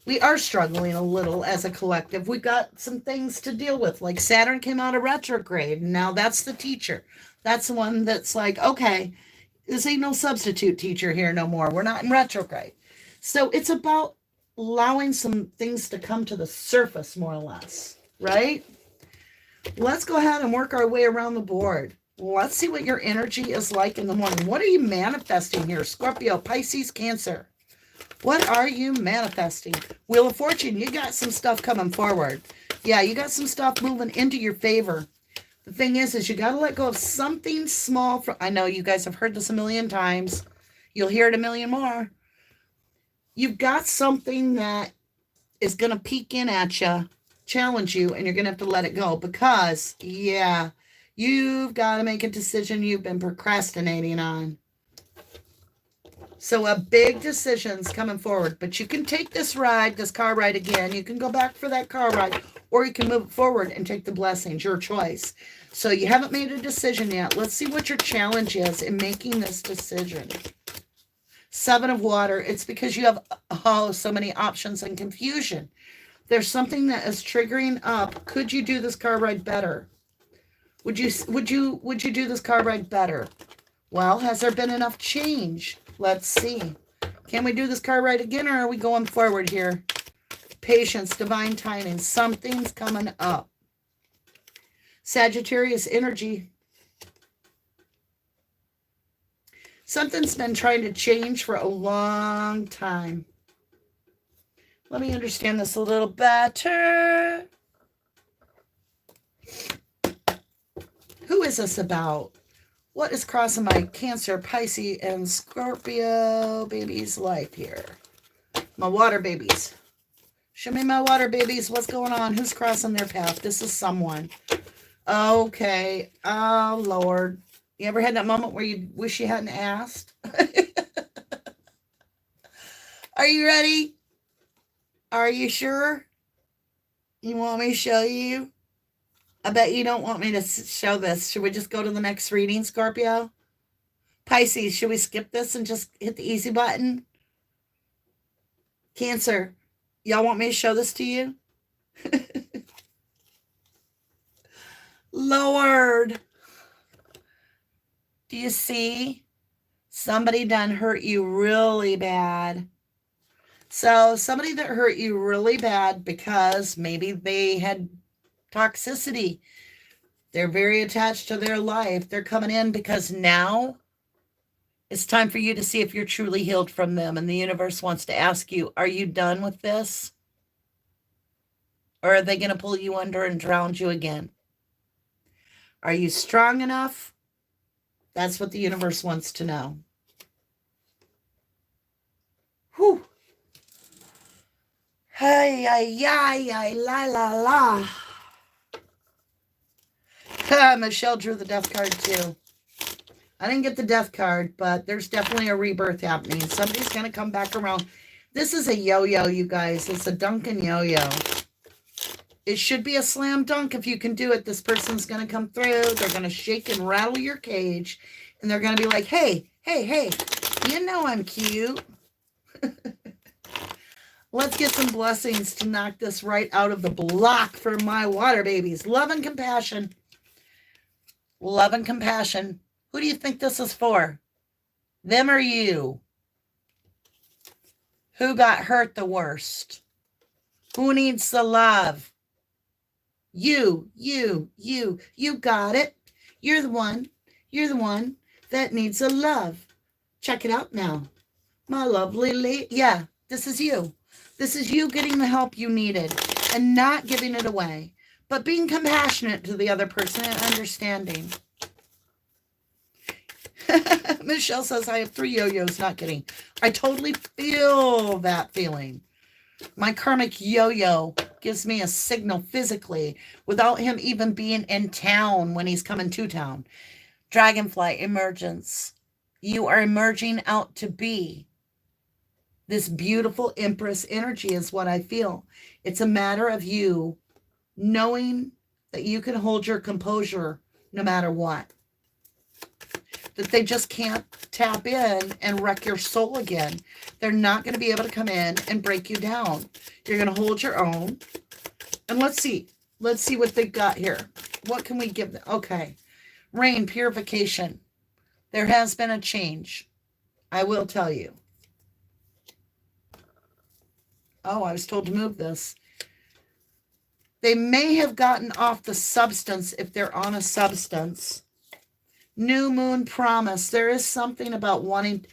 we are struggling a little as a collective. We've got some things to deal with, like Saturn came out of retrograde. And now that's the teacher. That's the one that's like, okay, this ain't no substitute teacher here no more. We're not in retrograde. So it's about allowing some things to come to the surface, more or less, right? Let's go ahead and work our way around the board. Let's see what your energy is like in the morning. What are you manifesting here? Scorpio, Pisces, Cancer. What are you manifesting? Wheel of Fortune, you got some stuff coming forward. Yeah, you got some stuff moving into your favor. The thing is you got to let go of something small. I know you guys have heard this a million times. You'll hear it a million more. You've got something that is going to peek in at you, challenge you, and you're going to have to let it go because, yeah, you've got to make a decision you've been procrastinating on. So a big decision's coming forward, but you can take this car ride again. You can go back for that car ride, or you can move forward and take the blessings, your choice. So you haven't made a decision yet. Let's see what your challenge is in making this decision. 7 of Water. It's because you have, so many options and confusion. There's something that is triggering up. Could you do this car ride better? Would you do this car ride better? Well, has there been enough change? Let's see. Can we do this car ride again, or are we going forward here? Patience, divine timing. Something's coming up. Sagittarius energy. Something's been trying to change for a long time. Let me understand this a little better. Who is this about? What is crossing my Cancer, Pisces, and Scorpio babies' life here? My water babies. Show me my water babies. What's going on? Who's crossing their path? This is someone. Okay. Oh, Lord. You ever had that moment where you wish you hadn't asked? Are you ready? Are you sure? You want me to show you? I bet you don't want me to show this. Should we just go to the next reading, Scorpio? Pisces, should we skip this and just hit the easy button? Cancer, y'all want me to show this to you? Lord. Do you see? Somebody done hurt you really bad. So somebody that hurt you really bad because maybe they had toxicity. They're very attached to their life. They're coming in because now it's time for you to see if you're truly healed from them. And the universe wants to ask you, are you done with this? Or are they going to pull you under and drown you again? Are you strong enough? That's what the universe wants to know. Whew. Hey, ay, ay, ay, la, la, la. Michelle drew the death card too. I didn't get the death card, but there's definitely a rebirth happening. Somebody's going to come back around. This is a yo-yo, you guys. It's a Duncan yo-yo. It should be a slam dunk if you can do it. This person's going to come through. They're going to shake and rattle your cage. And they're going to be like, hey, hey, hey, you know I'm cute. Let's get some blessings to knock this right out of the block for my water babies. Love and compassion. Love and compassion. Who do you think this is for? Them or you? Who got hurt the worst? Who needs the love? You got it. You're the one that needs the love. Check it out now. My lovely lady. Yeah, this is you. This is you getting the help you needed and not giving it away, but being compassionate to the other person and understanding. Michelle says, I have 3 yo-yos. Not kidding. I totally feel that feeling. My karmic yo-yo gives me a signal physically without him even being in town when he's coming to town. Dragonfly emergence. You are emerging out to be. This beautiful Empress energy is what I feel. It's a matter of you knowing that you can hold your composure no matter what. That they just can't tap in and wreck your soul again. They're not going to be able to come in and break you down. You're going to hold your own. And let's see. Let's see what they've got here. What can we give them? Okay. Rain, purification. There has been a change. I will tell you. Oh, I was told to move this. They may have gotten off the substance if they're on a substance. New moon promise. There is something about wanting.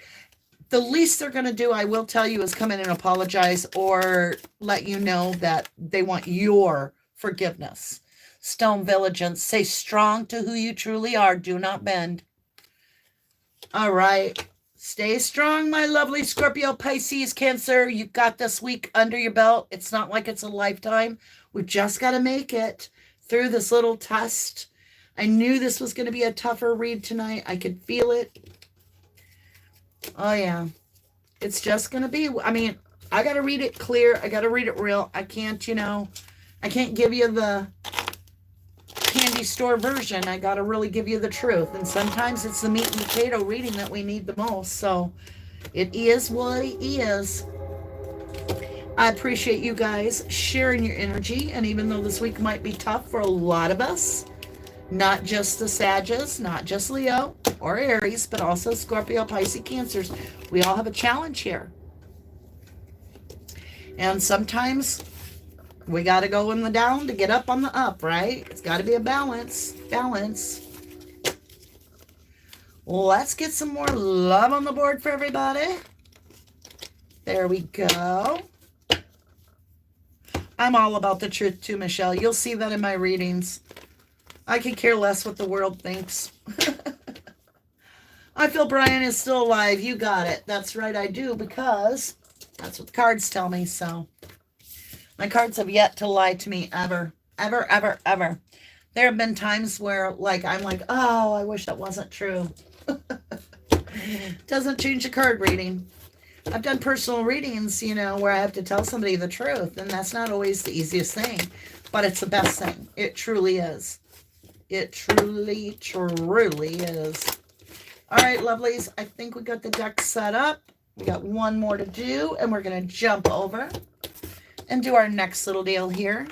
The least they're going to do, I will tell you, is come in and apologize or let you know that they want your forgiveness. Stone Vigilance. Stay strong to who you truly are. Do not bend. All right. Stay strong, my lovely Scorpio, Pisces, Cancer. You've got this week under your belt. It's not like it's a lifetime. We've just got to make it through this little test. I knew this was going to be a tougher read tonight. I could feel it. Oh, yeah. It's just going to be, I mean, I got to read it clear. I got to read it real. I can't, I can't give you the candy store version. I got to really give you the truth. And sometimes it's the meat and potato reading that we need the most. So it is what it is. I appreciate you guys sharing your energy. And even though this week might be tough for a lot of us, not just the Sagittarius, not just Leo or Aries, but also Scorpio, Pisces, Cancers. We all have a challenge here. And sometimes we got to go in the down to get up on the up, right? It's got to be a balance. Balance. Let's get some more love on the board for everybody. There we go. I'm all about the truth too, Michelle. You'll see that in my readings. I could care less what the world thinks. I feel Brian is still alive. You got it. That's right, I do, because that's what the cards tell me. So my cards have yet to lie to me ever, ever, ever, ever. There have been times where I'm like, oh, I wish that wasn't true. Doesn't change the card reading. I've done personal readings, where I have to tell somebody the truth, and that's not always the easiest thing, but it's the best thing. It truly is. It truly, truly is. All right, lovelies. I think we got the deck set up. We got one more to do, and we're going to jump over and do our next little deal here.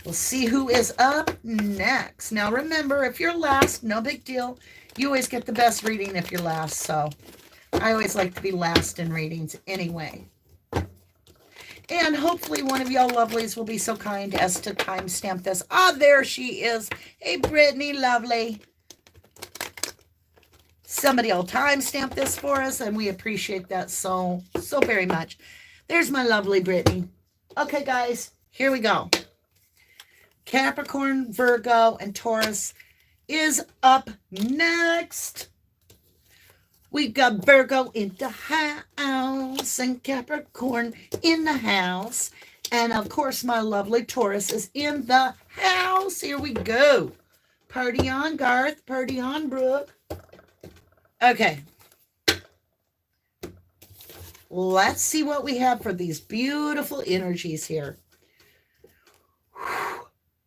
We'll see who is up next. Now, remember, if you're last, no big deal. You always get the best reading if you're last, so I always like to be last in readings anyway. And hopefully one of y'all lovelies will be so kind as to timestamp this. Ah, there she is. Hey, Brittany, lovely. Somebody will timestamp this for us, and we appreciate that so very much. There's my lovely Brittany. Okay, guys, here we go. Capricorn, Virgo, and Taurus is up next. We've got Virgo in the house and Capricorn in the house. And, of course, my lovely Taurus is in the house. Here we go. Party on, Garth. Party on, Brooke. Okay. Let's see what we have for these beautiful energies here.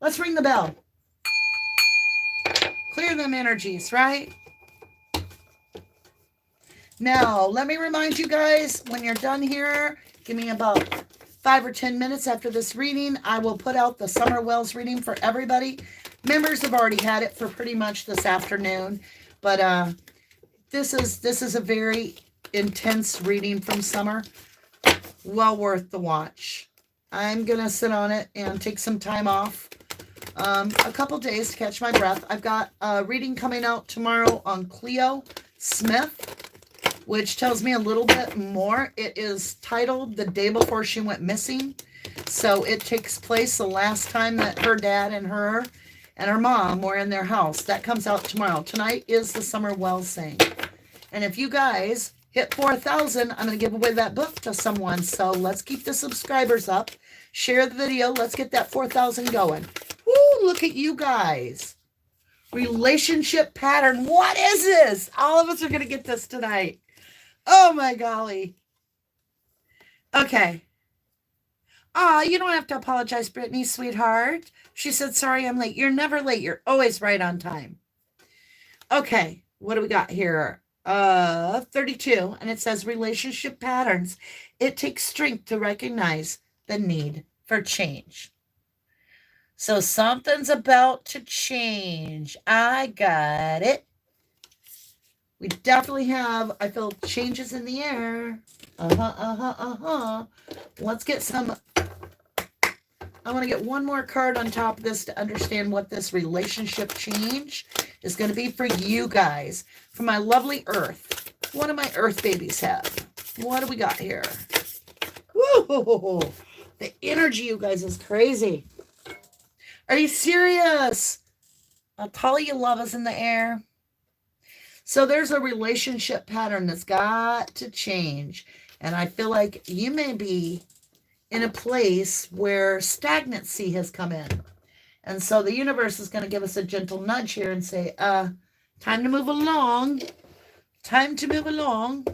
Let's ring the bell. Clear them energies, right? Now, let me remind you guys, when you're done here, give me about 5 or 10 minutes after this reading. I will put out the Summer Wells reading for everybody. Members have already had it for pretty much this afternoon, but this is a very intense reading from Summer. Well worth the watch. I'm going to sit on it and take some time off. A couple days to catch my breath. I've got a reading coming out tomorrow on Cleo Smith, which tells me a little bit more. It is titled The Day Before She Went Missing. So it takes place the last time that her dad and her mom were in their house. That comes out tomorrow. Tonight is the Summer Wells thing. And if you guys hit 4,000, I'm going to give away that book to someone. So let's keep the subscribers up. Share the video. Let's get that 4,000 going. Woo, look at you guys. Relationship pattern. What is this? All of us are going to get this tonight. Oh, my golly. Okay. You don't have to apologize, Brittany, sweetheart. She said, sorry, I'm late. You're never late. You're always right on time. Okay. What do we got here? 32. And it says relationship patterns. It takes strength to recognize the need for change. So something's about to change. I got it. We definitely have, I feel, changes in the air. Let's get some. I want to get one more card on top of this to understand what this relationship change is going to be for you guys. For my lovely Earth. What do my Earth babies have? What do we got here? Woo! The energy, you guys, is crazy. Are you serious? I'll tell you, love is in the air. So there's a relationship pattern that's got to change. And I feel like you may be in a place where stagnancy has come in. And so the universe is going to give us a gentle nudge here and say, time to move along. Time to move along.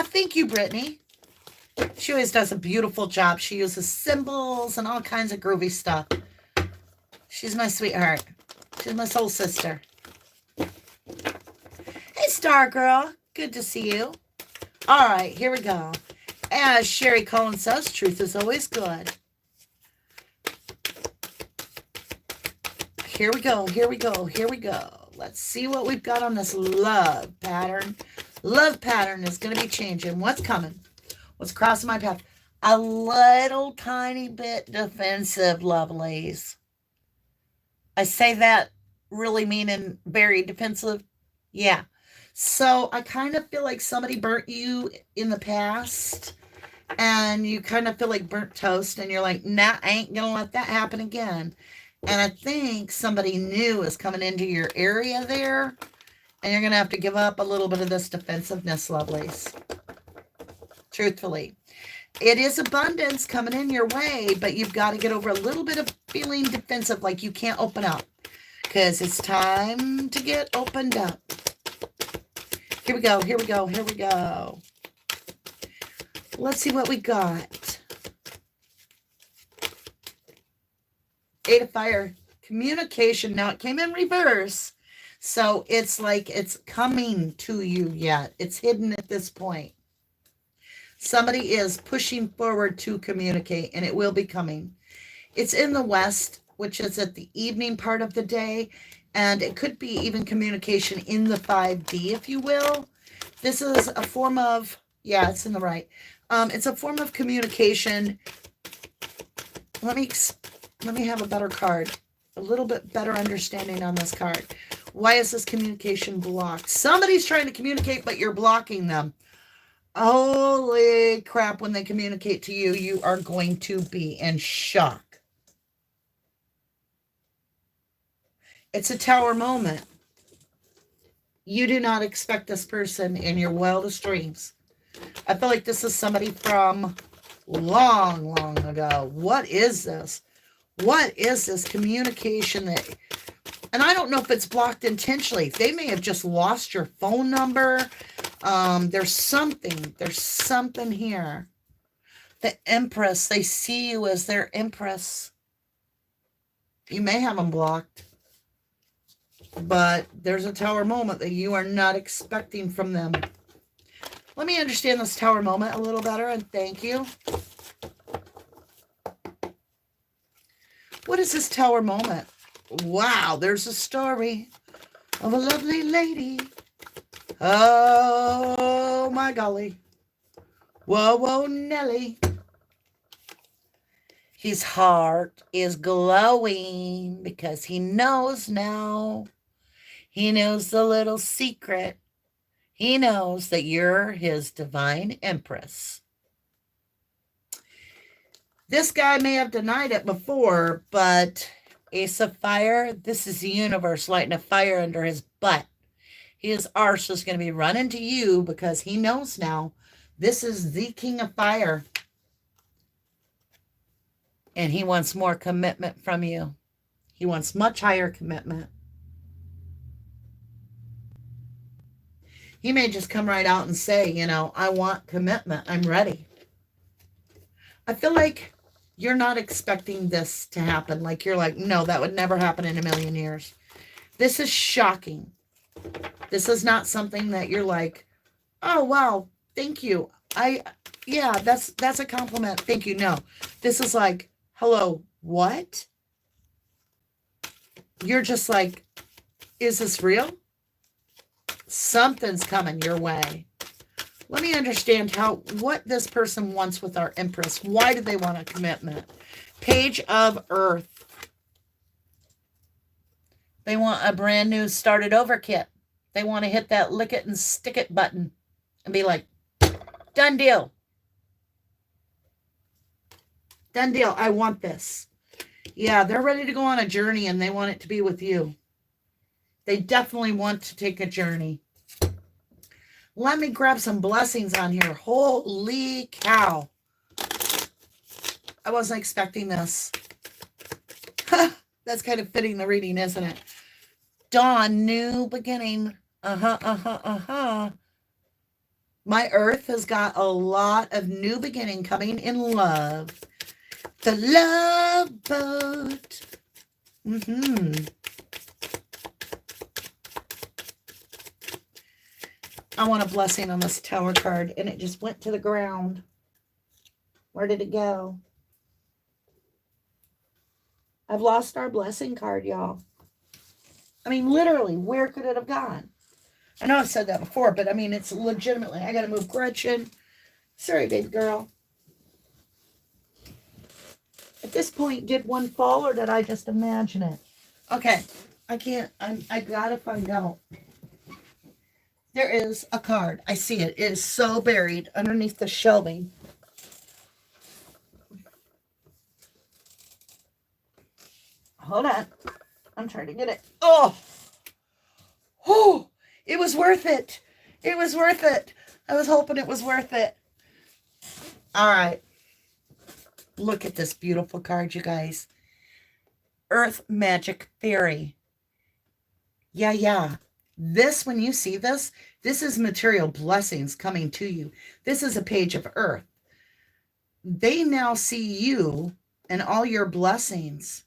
Thank you, Brittany. She always does a beautiful job. She uses symbols and all kinds of groovy stuff. She's my sweetheart. She's my soul sister. Hey, Star Girl. Good to see you. All right, here we go. As Sherry Collins says, truth is always good. Here we go. Here we go. Here we go. Let's see what we've got on this love pattern. Love pattern is going to be changing. What's coming? What's crossing my path? A little tiny bit defensive, lovelies. I say that really meaning very defensive. Yeah. So I kind of feel like somebody burnt you in the past and you kind of feel like burnt toast and you're like, nah, I ain't going to let that happen again. And I think somebody new is coming into your area there and you're going to have to give up a little bit of this defensiveness, lovelies. Truthfully. It is abundance coming in your way, but you've got to get over a little bit of feeling defensive, like you can't open up. Because it's time to get opened up. Here we go, here we go, here we go. Let's see what we got. 8 of Fire. Communication. Now, it came in reverse. So, it's like it's coming to you yet. It's hidden at this point. Somebody is pushing forward to communicate, and it will be coming. It's in the West, which is at the evening part of the day, and it could be even communication in the 5D, if you will. This is a form of, yeah, it's in the right. It's a form of communication. Let me have a better card, a little bit better understanding on this card. Why is this communication blocked? Somebody's trying to communicate, but you're blocking them. Holy crap, when they communicate to you, you are going to be in shock. It's a tower moment. You do not expect this person in your wildest dreams. I feel like this is somebody from long, long ago. What is this? What is this communication that... And I don't know if it's blocked intentionally. They may have just lost your phone number. There's something here. The Empress, they see you as their Empress. You may have them blocked. But there's a tower moment that you are not expecting from them. Let me understand this tower moment a little better, and thank you. What is this tower moment? Wow, there's a story of a lovely lady. Oh, my golly. Whoa, whoa, Nelly. His heart is glowing because he knows now. He knows the little secret. He knows that you're his divine empress. This guy may have denied it before, but Ace of Fire, this is the universe lighting a fire under his butt. His arse is going to be running to you because he knows now this is the King of Fire. And he wants more commitment from you. He wants much higher commitment. He may just come right out and say, you know, I want commitment. I'm ready. I feel like you're not expecting this to happen. Like you're like, no, that would never happen in a million years. This is shocking. This is not something that you're like, oh, wow, thank you. Yeah, that's a compliment. Thank you. No, this is like, hello, what? You're just like, is this real? Something's coming your way. Let me understand what this person wants with our Empress. Why do they want a commitment? Page of Earth. They want a brand new started over kit. They want to hit that lick it and stick it button and be like, done deal. Done deal. I want this. Yeah, they're ready to go on a journey and they want it to be with you. They definitely want to take a journey. Let me grab some blessings on here. Holy cow. I wasn't expecting this. That's kind of fitting the reading, isn't it? Dawn, new beginning. My Earth has got a lot of new beginning coming in love. The love boat. I want a blessing on this tower card, and it just went to the ground. Where did it go? I've lost our blessing card, y'all. I mean, literally, where could it have gone? I know I've said that before, but I mean, it's legitimately. I got to move Gretchen. Sorry, baby girl. At this point, did one fall, or did I just imagine it? Okay, I can't. I got to find out. There is a card. I see it. It is so buried underneath the shelving. Hold on. I'm trying to get it. Oh, it was worth it. It was worth it. I was hoping it was worth it. All right. Look at this beautiful card, you guys. Earth Magic Fairy. Yeah. This, when you see this, this is material blessings coming to you. This is a page of Earth. They now see you and all your blessings.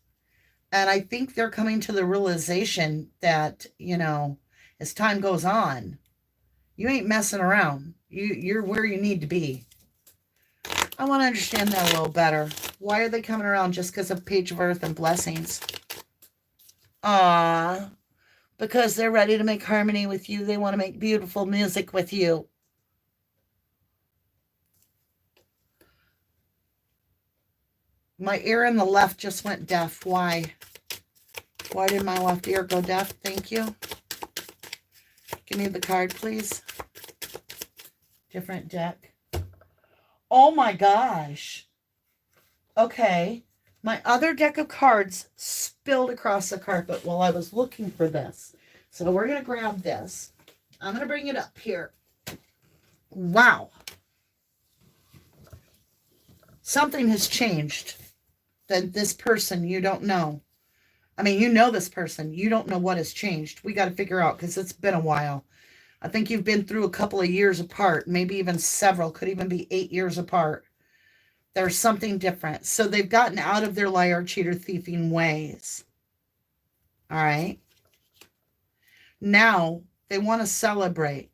And I think they're coming to the realization that, you know, as time goes on, you ain't messing around. You're where you need to be. I want to understand that a little better. Why are they coming around just because of Page of Earth and blessings? Because they're ready to make harmony with you. They want to make beautiful music with you. My ear in the left just went deaf. Why? Why did my left ear go deaf? Thank you. Give me the card, please. Different deck. Oh my gosh. Okay. My other deck of cards spilled across the carpet while I was looking for this. So we're going to grab this. I'm going to bring it up here. Wow. Something has changed. That this person you don't know. I mean, you know this person. You don't know what has changed. We got to figure out because it's been a while. I think you've been through a couple of years apart, maybe even several, could even be 8 years apart. There's something different. So they've gotten out of their liar, cheater, thieving ways. All right. Now they want to celebrate.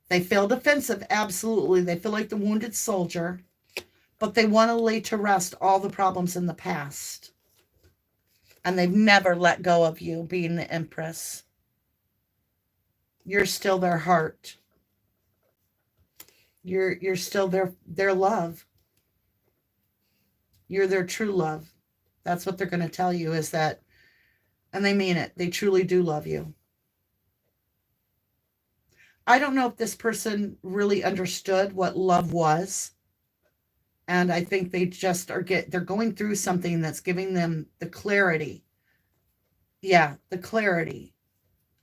They feel defensive. Absolutely. They feel like the wounded soldier. But they want to lay to rest all the problems in the past. And they've never let go of you being the Empress. You're still their heart. You're still their love. You're their true love. That's what they're going to tell you is that, and they mean it. They truly do love you. I don't know if this person really understood what love was. And I think they just they're going through something that's giving them the clarity. Yeah, the clarity.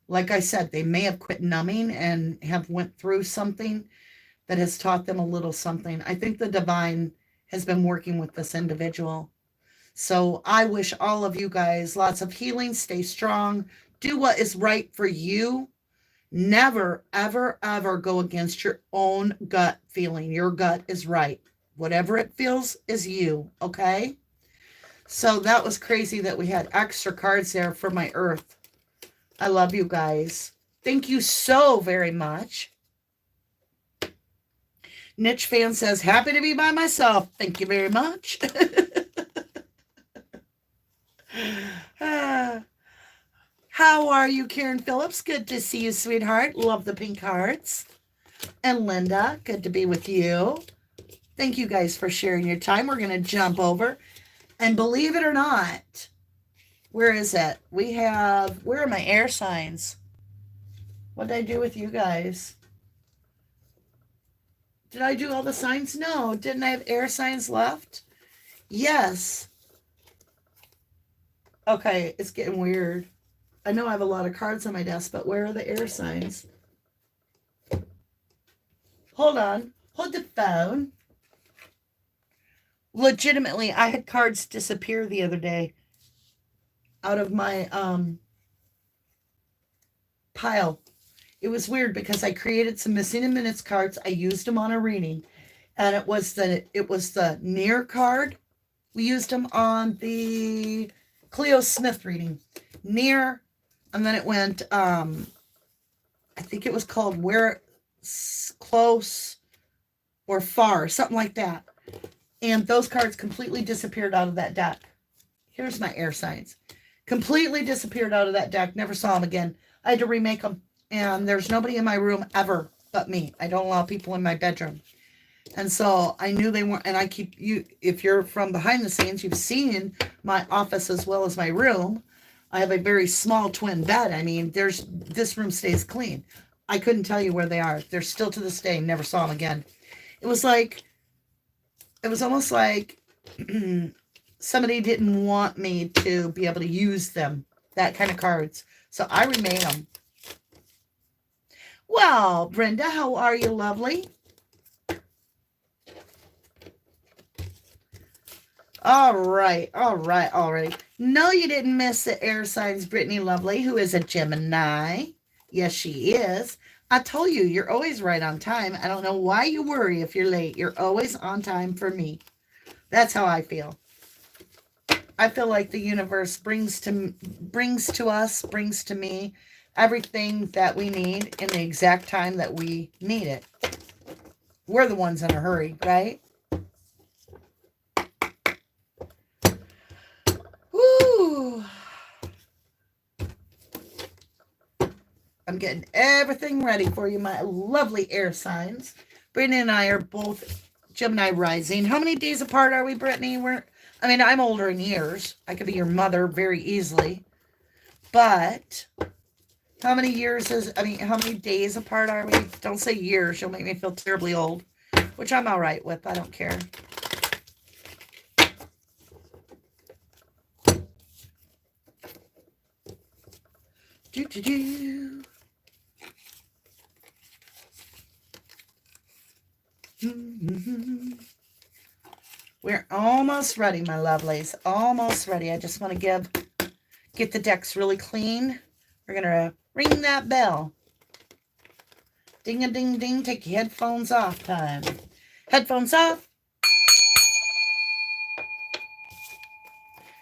Like I said, they may have quit numbing and have went through something that has taught them a little something. I think the divine has been working with this individual. So I wish all of you guys lots of healing. Stay strong. Do what is right for you. Never, ever, ever go against your own gut feeling. Your gut is right. Whatever it feels is you, okay? So that was crazy that we had extra cards there for my Earth. I love you guys. Thank you so very much. Niche Fan says, happy to be by myself. Thank you very much. How are you, Karen Phillips? Good to see you, sweetheart. Love the pink hearts. And Linda, good to be with you. Thank you guys for sharing your time. We're going to jump over. And believe it or not, where is it? Where are my air signs? What did I do with you guys? Did I do all the signs? No. Didn't I have air signs left? Yes. Okay, it's getting weird. I know I have a lot of cards on my desk, but where are the air signs? Hold on. Hold the phone. Legitimately, I had cards disappear the other day out of my pile. It was weird because I created some missing in minutes cards. I used them on a reading, and it was the near card. We used them on the Cleo Smith reading. Near, and then it went I think it was called Where Close or Far, something like that. And those cards completely disappeared out of that deck. Here's my air signs. Completely disappeared out of that deck. Never saw them again. I had to remake them. And there's nobody in my room ever but me. I don't allow people in my bedroom. And so I knew they weren't. And I keep you, if you're from behind the scenes, you've seen my office as well as my room. I have a very small twin bed. I mean, this room stays clean. I couldn't tell you where they are. They're still to this day. Never saw them again. It was almost like somebody didn't want me to be able to use them, that kind of cards. So I remade them. Well, Brenda, how are you, lovely? All right. No, you didn't miss the air signs, Brittany Lovely, who is a Gemini. Yes, she is. I told you, you're always right on time. I don't know why you worry if you're late. You're always on time for me. That's how I feel. I feel like the universe brings to me everything that we need in the exact time that we need it. We're the ones in a hurry, right? Woo! I'm getting everything ready for you, my lovely air signs. Brittany and I are both Gemini rising. How many days apart are we, Brittany? I'm older in years. I could be your mother very easily. But how many days apart are we? Don't say years. You'll make me feel terribly old, which I'm all right with. I don't care. Do-do-do. We're almost ready, my lovelies. Almost ready. I just want to get the decks really clean. We're going to ring that bell. Ding-a-ding-ding. Take your headphones off time. Headphones off.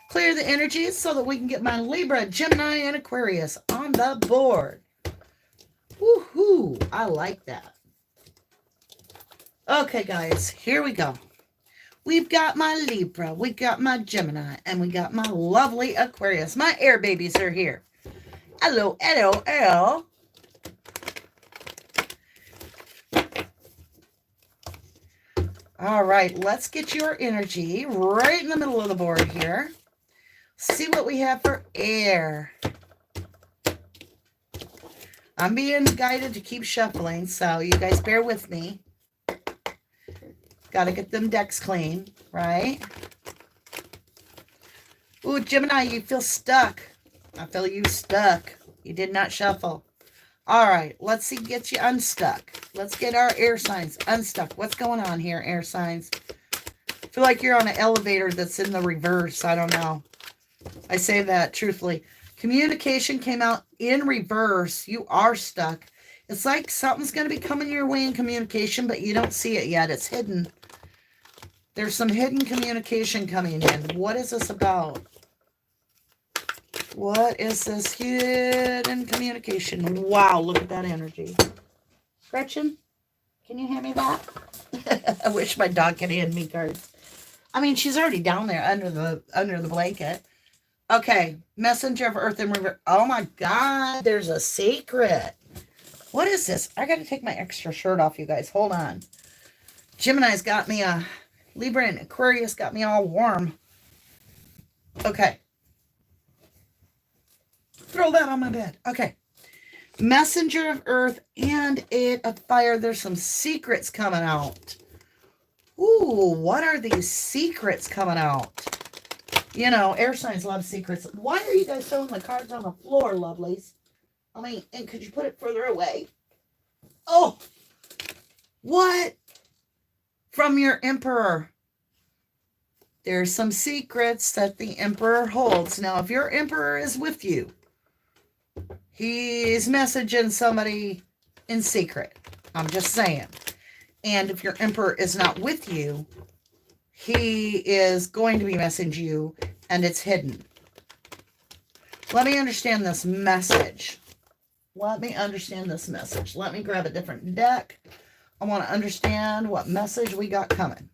Clear the energies so that we can get my Libra, Gemini, and Aquarius on the board. Woohoo! I like that. Okay, guys, here we go. We've got my Libra, we got my Gemini, and we got my lovely Aquarius. My air babies are here. Hello, hello, hello. All right, let's get your energy right in the middle of the board here. See what we have for air. I'm being guided to keep shuffling, so you guys bear with me. Got to get them decks clean, right? Ooh, Gemini, you feel stuck. I feel you stuck. You did not shuffle. All right, let's get you unstuck. Let's get our air signs unstuck. What's going on here, air signs? I feel like you're on an elevator that's in the reverse. I don't know. I say that truthfully. Communication came out in reverse. You are stuck. It's like something's going to be coming your way in communication, but you don't see it yet. It's hidden. There's some hidden communication coming in. What is this about? What is this hidden communication? Wow, look at that energy. Gretchen, can you hand me that? I wish my dog could hand me cards. I mean, she's already down there under the blanket. Okay, Messenger of Earth and River. Oh my God, there's a secret. What is this? I got to take my extra shirt off, you guys. Hold on. Gemini's got me Libra and Aquarius got me all warm. Okay. Throw that on my bed. Okay. Messenger of Earth and Eight of Fire. There's some secrets coming out. Ooh, what are these secrets coming out? You know, air signs love secrets. Why are you guys throwing the cards on the floor, lovelies? I mean, and could you put it further away? Oh, what? From your Emperor. There's some secrets that the Emperor holds. Now, if your Emperor is with you, he's messaging somebody in secret. I'm just saying. And if your Emperor is not with you, he is going to be messaging you, and it's hidden. Let me understand this message. Let me understand this message. Let me grab a different deck. I want to understand what message we got coming.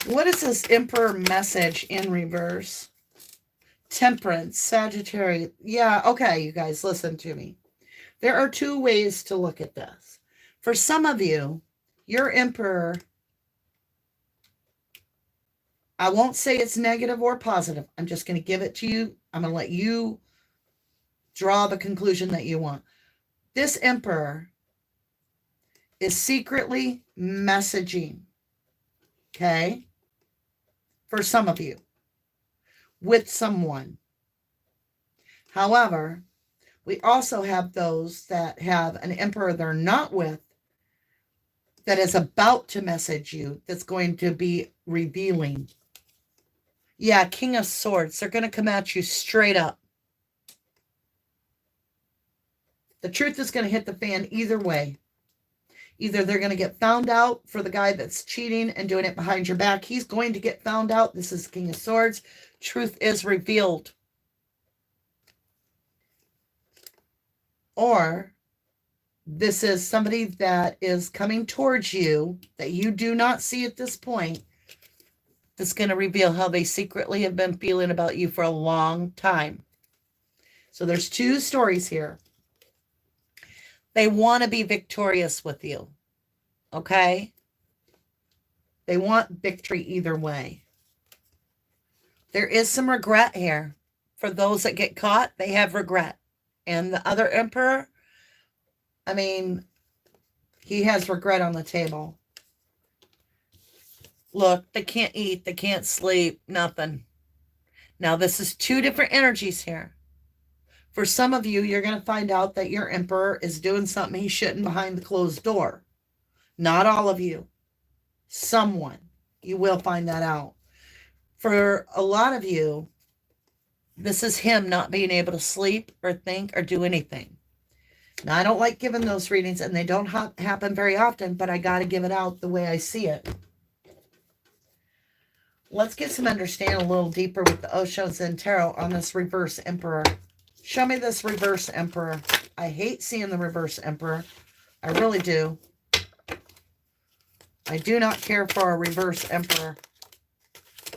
What is this Emperor message in reverse? Temperance, Sagittarius. Yeah, okay, you guys, listen to me. There are two ways to look at this. For some of you, your Emperor, I won't say it's negative or positive. I'm just going to give it to you. I'm going to let you draw the conclusion that you want. This Emperor is secretly messaging, okay, for some of you, with someone. However, we also have those that have an Emperor they're not with that is about to message you, that's going to be revealing. Yeah, King of Swords. They're going to come at you straight up. The truth is going to hit the fan either way. Either they're going to get found out for the guy that's cheating and doing it behind your back. He's going to get found out. This is King of Swords. Truth is revealed. Or this is somebody that is coming towards you that you do not see at this point, that's going to reveal how they secretly have been feeling about you for a long time. So there's two stories here. They want to be victorious with you. Okay? They want victory either way. There is some regret here. For those that get caught, they have regret. And the other emperor, I mean, he has regret on the table. Look, they can't eat, they can't sleep, nothing. Now, this is two different energies here. For some of you, you're going to find out that your emperor is doing something he shouldn't behind the closed door. Not all of you. Someone. You will find that out. For a lot of you, this is him not being able to sleep or think or do anything. Now, I don't like giving those readings, and they don't happen very often, but I got to give it out the way I see it. Let's get some understanding a little deeper with the Osho Zen Tarot on this reverse emperor. Show me this reverse emperor. I hate seeing the reverse emperor. I really do. I do not care for a reverse emperor.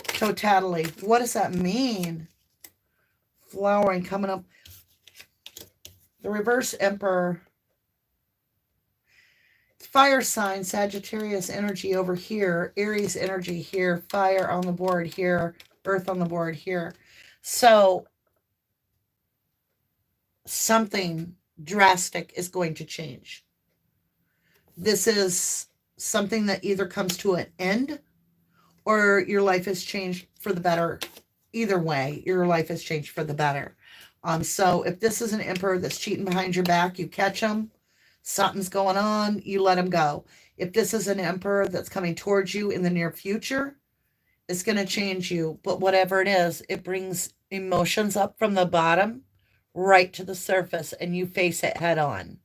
Totality. What does that mean? Flowering, coming up. The reverse emperor. Fire sign, Sagittarius energy over here, Aries energy here, fire on the board here, earth on the board here. So something drastic is going to change. This is something that either comes to an end or your life has changed for the better. Either way, your life has changed for the better. So if this is an emperor that's cheating behind your back, you catch him. Something's going on, you let him go. If this is an emperor that's coming towards you in the near future, it's going to change you. But whatever it is, it brings emotions up from the bottom right to the surface, and you face it head on.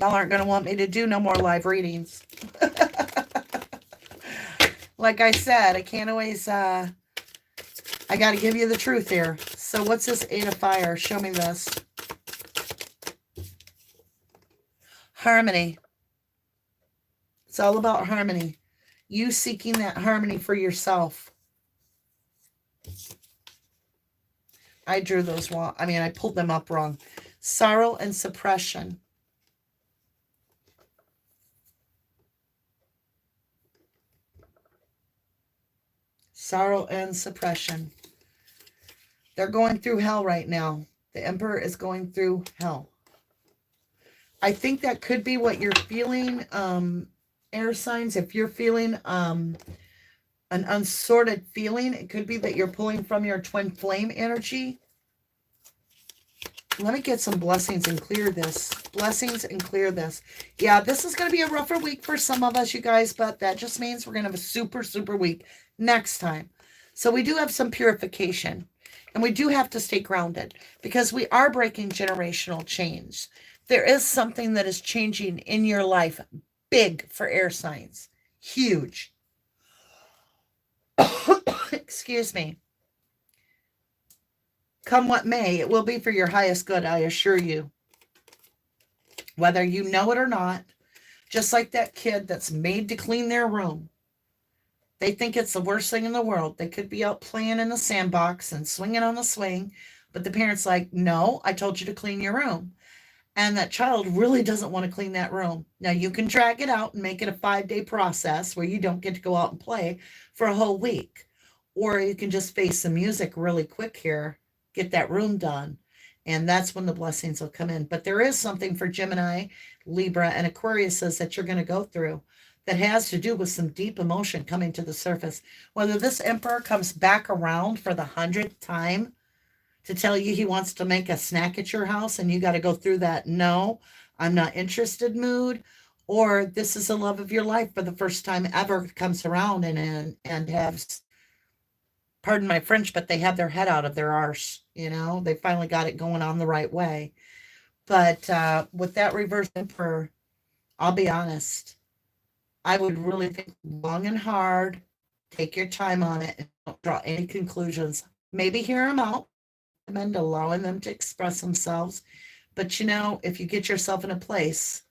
Y'all aren't going to want me to do no more live readings. Like I said, I can't always... I got to give you the truth here. So what's this Eight of Fire? Show me this. Harmony. It's all about harmony. You seeking that harmony for yourself. I drew those wrong. I mean, I pulled them up wrong. Sorrow and suppression. Sorrow and suppression. They're going through hell right now. The emperor is going through hell. I think that could be what you're feeling, air signs. If you're feeling an unsorted feeling, it could be that you're pulling from your twin flame energy. Let me get some blessings and clear this. Blessings and clear this. Yeah, this is going to be a rougher week for some of us, you guys, but that just means we're going to have a super, super week next time. So we do have some purification, and we do have to stay grounded because we are breaking generational chains. There is something that is changing in your life, big for air signs, huge. Excuse me. Come what may, it will be for your highest good, I assure you. Whether you know it or not, just like that kid that's made to clean their room. They think it's the worst thing in the world. They could be out playing in the sandbox and swinging on the swing, but the parent's like, no, I told you to clean your room. And that child really doesn't want to clean that room. Now, you can drag it out and make it a 5-day process where you don't get to go out and play for a whole week. Or you can just face the music really quick here, get that room done, and that's when the blessings will come in. But there is something for Gemini, Libra, and Aquarius that you're going to go through that has to do with some deep emotion coming to the surface. Whether this emperor comes back around for the 100th time to tell you he wants to make a snack at your house and you got to go through that no, I'm not interested mood, or this is the love of your life for the first time ever comes around and has, pardon my French, but they have their head out of their arse, you know, they finally got it going on the right way. But with that reverse emperor, I'll be honest, I would really think long and hard, take your time on it, and don't draw any conclusions. Maybe hear them out, recommend allowing them to express themselves. But if you get yourself in a place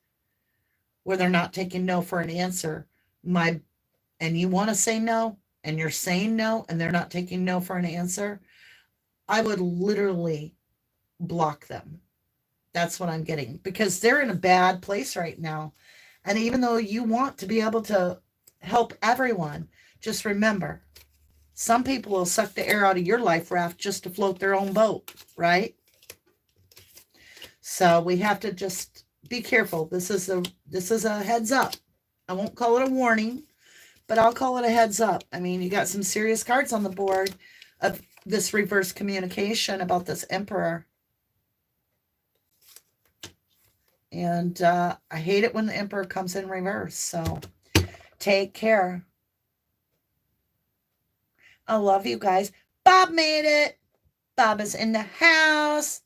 where they're not taking no for an answer, and you want to say no, and you're saying no, and they're not taking no for an answer, I would literally block them. That's what I'm getting, because they're in a bad place right now. And even though you want to be able to help everyone, just remember, some people will suck the air out of your life raft just to float their own boat, right? So we have to just be careful. This is a heads up. I won't call it a warning, but I'll call it a heads up. I mean, you got some serious cards on the board of this reverse communication about this emperor. And I hate it when the emperor comes in reverse. So take care. I love you guys. Bob made it. Bob is in the house.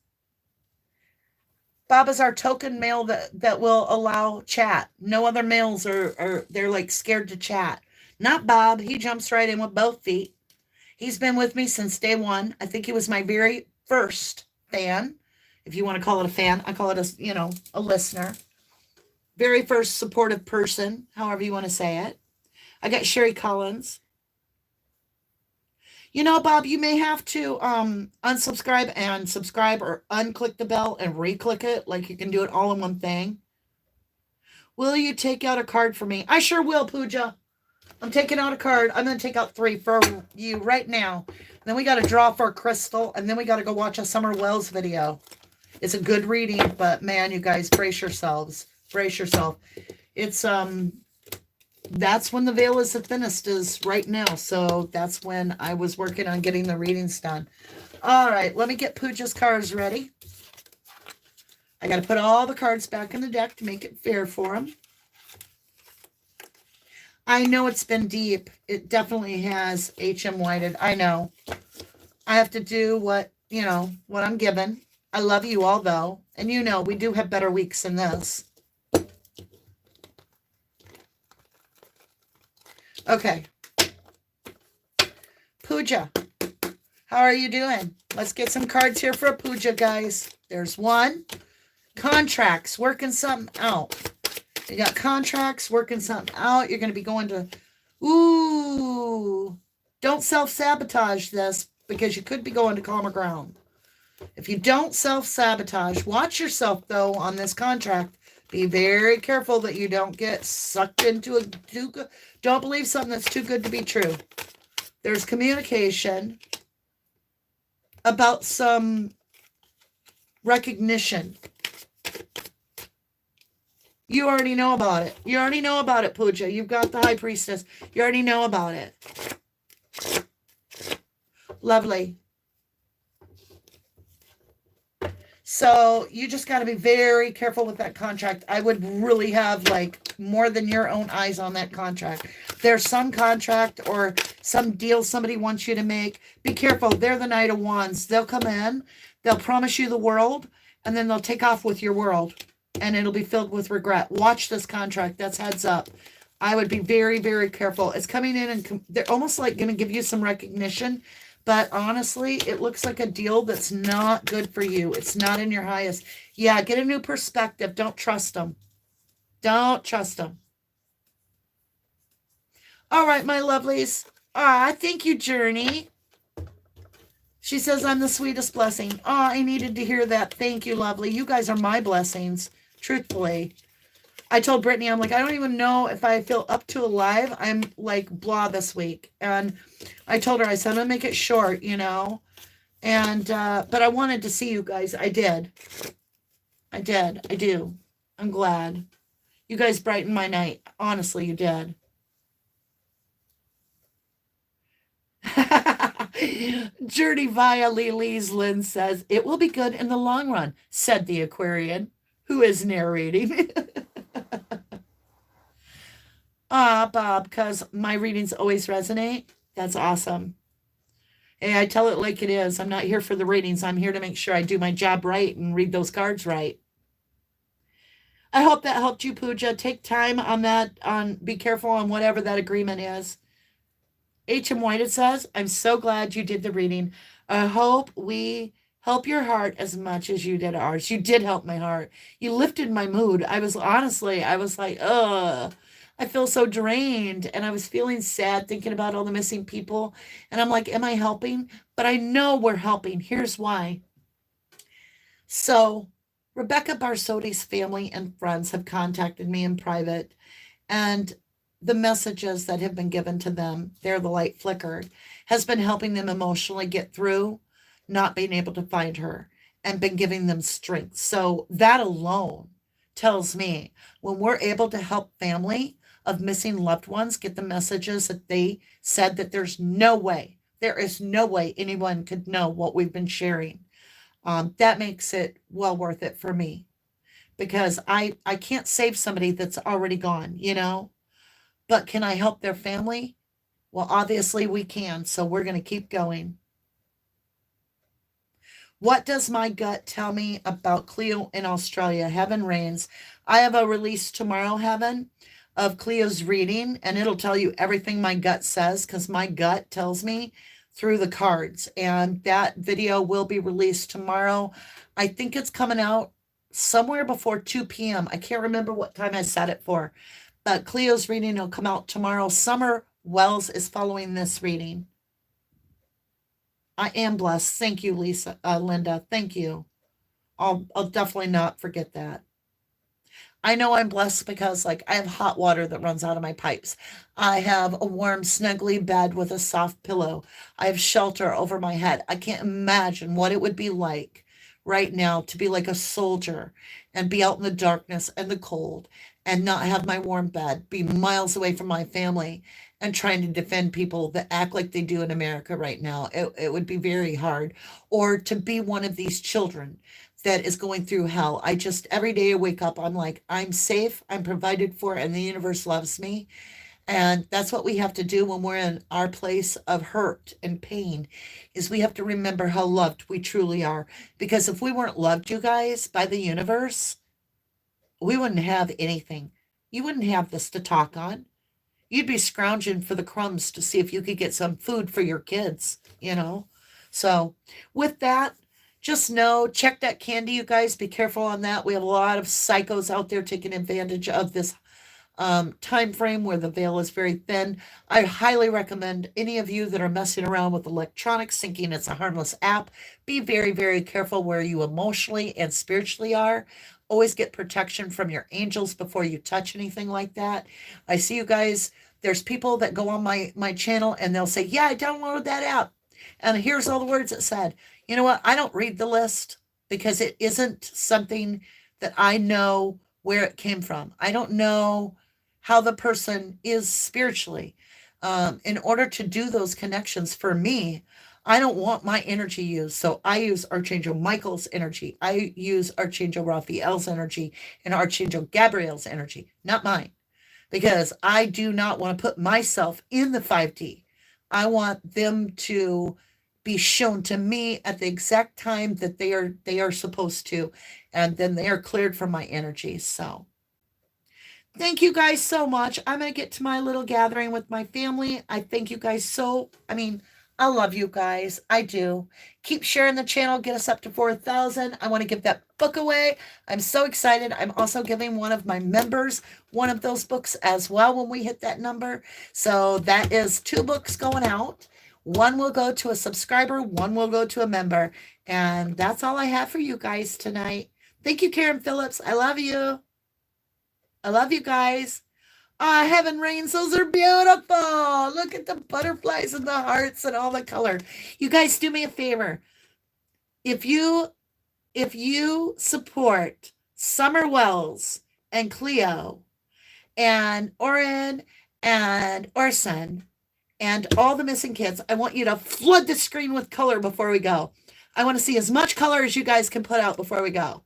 Bob is our token male that will allow chat. No other males they're like scared to chat. Not Bob. He jumps right in with both feet. He's been with me since day one. I think he was my very first fan. If you want to call it a fan, I call it a listener. Very first supportive person, however you want to say it. I got Sherry Collins. Bob, you may have to unsubscribe and subscribe, or unclick the bell and re-click it. Like you can do it all in one thing. Will you take out a card for me? I sure will, Pooja. I'm taking out a card. I'm going to take out 3 for you right now. And then we got to draw for a crystal. And then we got to go watch a Summer Wells video. It's a good reading, but man, you guys, brace yourselves. Brace yourself. It's, that's when the veil is the thinnest, is right now. So that's when I was working on getting the readings done. All right, let me get Pooja's cards ready. I got to put all the cards back in the deck to make it fair for them. I know it's been deep. It definitely has HM whited. I know. I have to do what I'm given. I love you all, though. And we do have better weeks than this. Okay. Pooja, how are you doing? Let's get some cards here for Pooja, guys. There's 1. Contracts, working something out. You got contracts, working something out. You're going to be going to... Ooh. Don't self-sabotage this, because you could be going to calmer ground. If you don't self-sabotage, watch yourself, though, on this contract. Be very careful that you don't get sucked into don't believe something that's too good to be true. There's communication about some recognition. You already know about it. You already know about it, Pooja. You've got the High Priestess. You already know about it. Lovely. So you just got to be very careful with that contract. I would really have more than your own eyes on that contract. There's some contract or some deal somebody wants you to make. Be careful. They're the Knight of Wands. They'll come in. They'll promise you the world, and then they'll take off with your world, and it'll be filled with regret. Watch this contract. That's heads up. I would be very, very careful. It's coming in, and they're almost like going to give you some recognition. But honestly, it looks like a deal that's not good for you. It's not in your highest. Yeah, get a new perspective. Don't trust them. Don't trust them. All right, my lovelies. Thank you, Journey. She says, I'm the sweetest blessing. I needed to hear that. Thank you, lovely. You guys are my blessings, truthfully. I told Brittany, I'm like, I don't even know if I feel up to alive. I'm like blah this week. And I told her, I said, I'm going to make it short, And, but I wanted to see you guys. I did. I do. I'm glad. You guys brightened my night. Honestly, you did. Journey via Lily's Lynn says, it will be good in the long run, said the Aquarian, who is narrating. Bob, because my readings always resonate. That's awesome. Hey, I tell it like it is. I'm not here for the ratings. I'm here to make sure I do my job right and read those cards right. I hope that helped you, Pooja. Take time on that. Be careful on whatever that agreement is. H.M. White, it says, I'm so glad you did the reading. I hope we help your heart as much as you did ours. You did help my heart. You lifted my mood. I was like, ugh, I feel so drained. And I was feeling sad thinking about all the missing people. And I'm like, am I helping? But I know we're helping. Here's why. So, Rebecca Barsotti's family and friends have contacted me in private, and the messages that have been given to them, there the light flickered, has been helping them emotionally get through not being able to find her and been giving them strength. So that alone tells me when we're able to help family of missing loved ones get the messages that they said, that there is no way anyone could know what we've been sharing. That makes it well worth it for me, because I can't save somebody that's already gone, but can I help their family? Well, obviously we can, so we're going to keep going. What does my gut tell me about Cleo in Australia? Heaven reigns. I have a release tomorrow, Heaven, of Cleo's reading, and it'll tell you everything my gut says, because my gut tells me through the cards. And that video will be released tomorrow. I think it's coming out somewhere before 2 p.m. I can't remember what time I set it for, but Cleo's reading will come out tomorrow. Summer Wells is following this reading. I am blessed. Thank you, Linda. Thank you. I'll definitely not forget that. I know I'm blessed because, like, I have hot water that runs out of my pipes. I have a warm, snuggly bed with a soft pillow. I have shelter over my head. I can't imagine what it would be like right now to be like a soldier and be out in the darkness and the cold and not have my warm bed, be miles away from my family and trying to defend people that act like they do in America right now. It would be very hard. Or to be one of these children that is going through hell. I just, every day I wake up, I'm like, I'm safe, I'm provided for, and the universe loves me. And that's what we have to do when we're in our place of hurt and pain, is we have to remember how loved we truly are. Because if we weren't loved, you guys, by the universe, we wouldn't have anything. You wouldn't have this to talk on. You'd be scrounging for the crumbs to see if you could get some food for your kids. So with that, just know, check that candy, you guys. Be careful on that. We have a lot of psychos out there taking advantage of this time frame where the veil is very thin. I highly recommend any of you that are messing around with electronics thinking it's a harmless app, be very, very careful where you emotionally and spiritually are. Always get protection from your angels before you touch anything like that. I see you guys, there's people that go on my channel and they'll say, yeah, I downloaded that app, and here's all the words it said. You know what? I don't read the list because it isn't something that I know where it came from. I don't know how the person is spiritually. In order to do those connections for me, I don't want my energy used. So I use Archangel Michael's energy. I use Archangel Raphael's energy and Archangel Gabriel's energy, not mine, because I do not want to put myself in the 5D. I want them to be shown to me at the exact time that they are supposed to, and then they are cleared from my energy. So thank you guys so much. I'm going to get to my little gathering with my family. I thank you guys I love you guys. I do. Keep sharing the channel. Get us up to 4,000. I want to give that book away. I'm so excited. I'm also giving one of my members one of those books as well when we hit that number. So that is 2 books going out. One will go to a subscriber. One will go to a member. And that's all I have for you guys tonight. Thank you, Karen Phillips. I love you. I love you guys. Heaven reigns. Those are beautiful. Look at the butterflies and the hearts and all the color. You guys do me a favor. If you support Summer Wells and Cleo and Oren and Orson and all the missing kids, I want you to flood the screen with color before we go. I want to see as much color as you guys can put out before we go.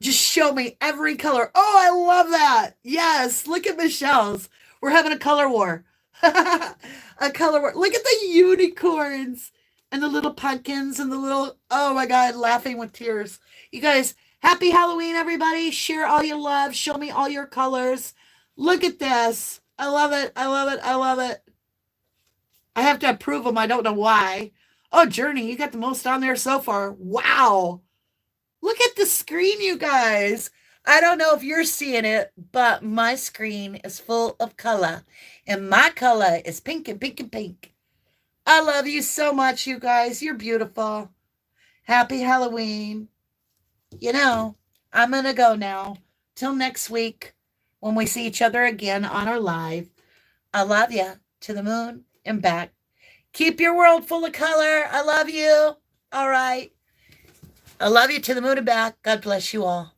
Just show me every color. Oh, I love that. Yes, look at Michelle's. We're having a color war. A color war. Look at the unicorns and the little pumpkins and the little, oh my God, laughing with tears. You guys, Happy Halloween, everybody. Share all your love. Show me all your colors. Look at this. I love it. I love it. I love it. I have to approve them. I don't know why. Oh, Journey, you got the most on there so far. Wow. Look at the screen, you guys. I don't know if you're seeing it, but my screen is full of color. And my color is pink and pink and pink. I love you so much, you guys. You're beautiful. Happy Halloween. You know, I'm going to go now. Till next week when we see each other again on our live. I love you to the moon and back. Keep your world full of color. I love you. All right. I love you to the moon and back. God bless you all.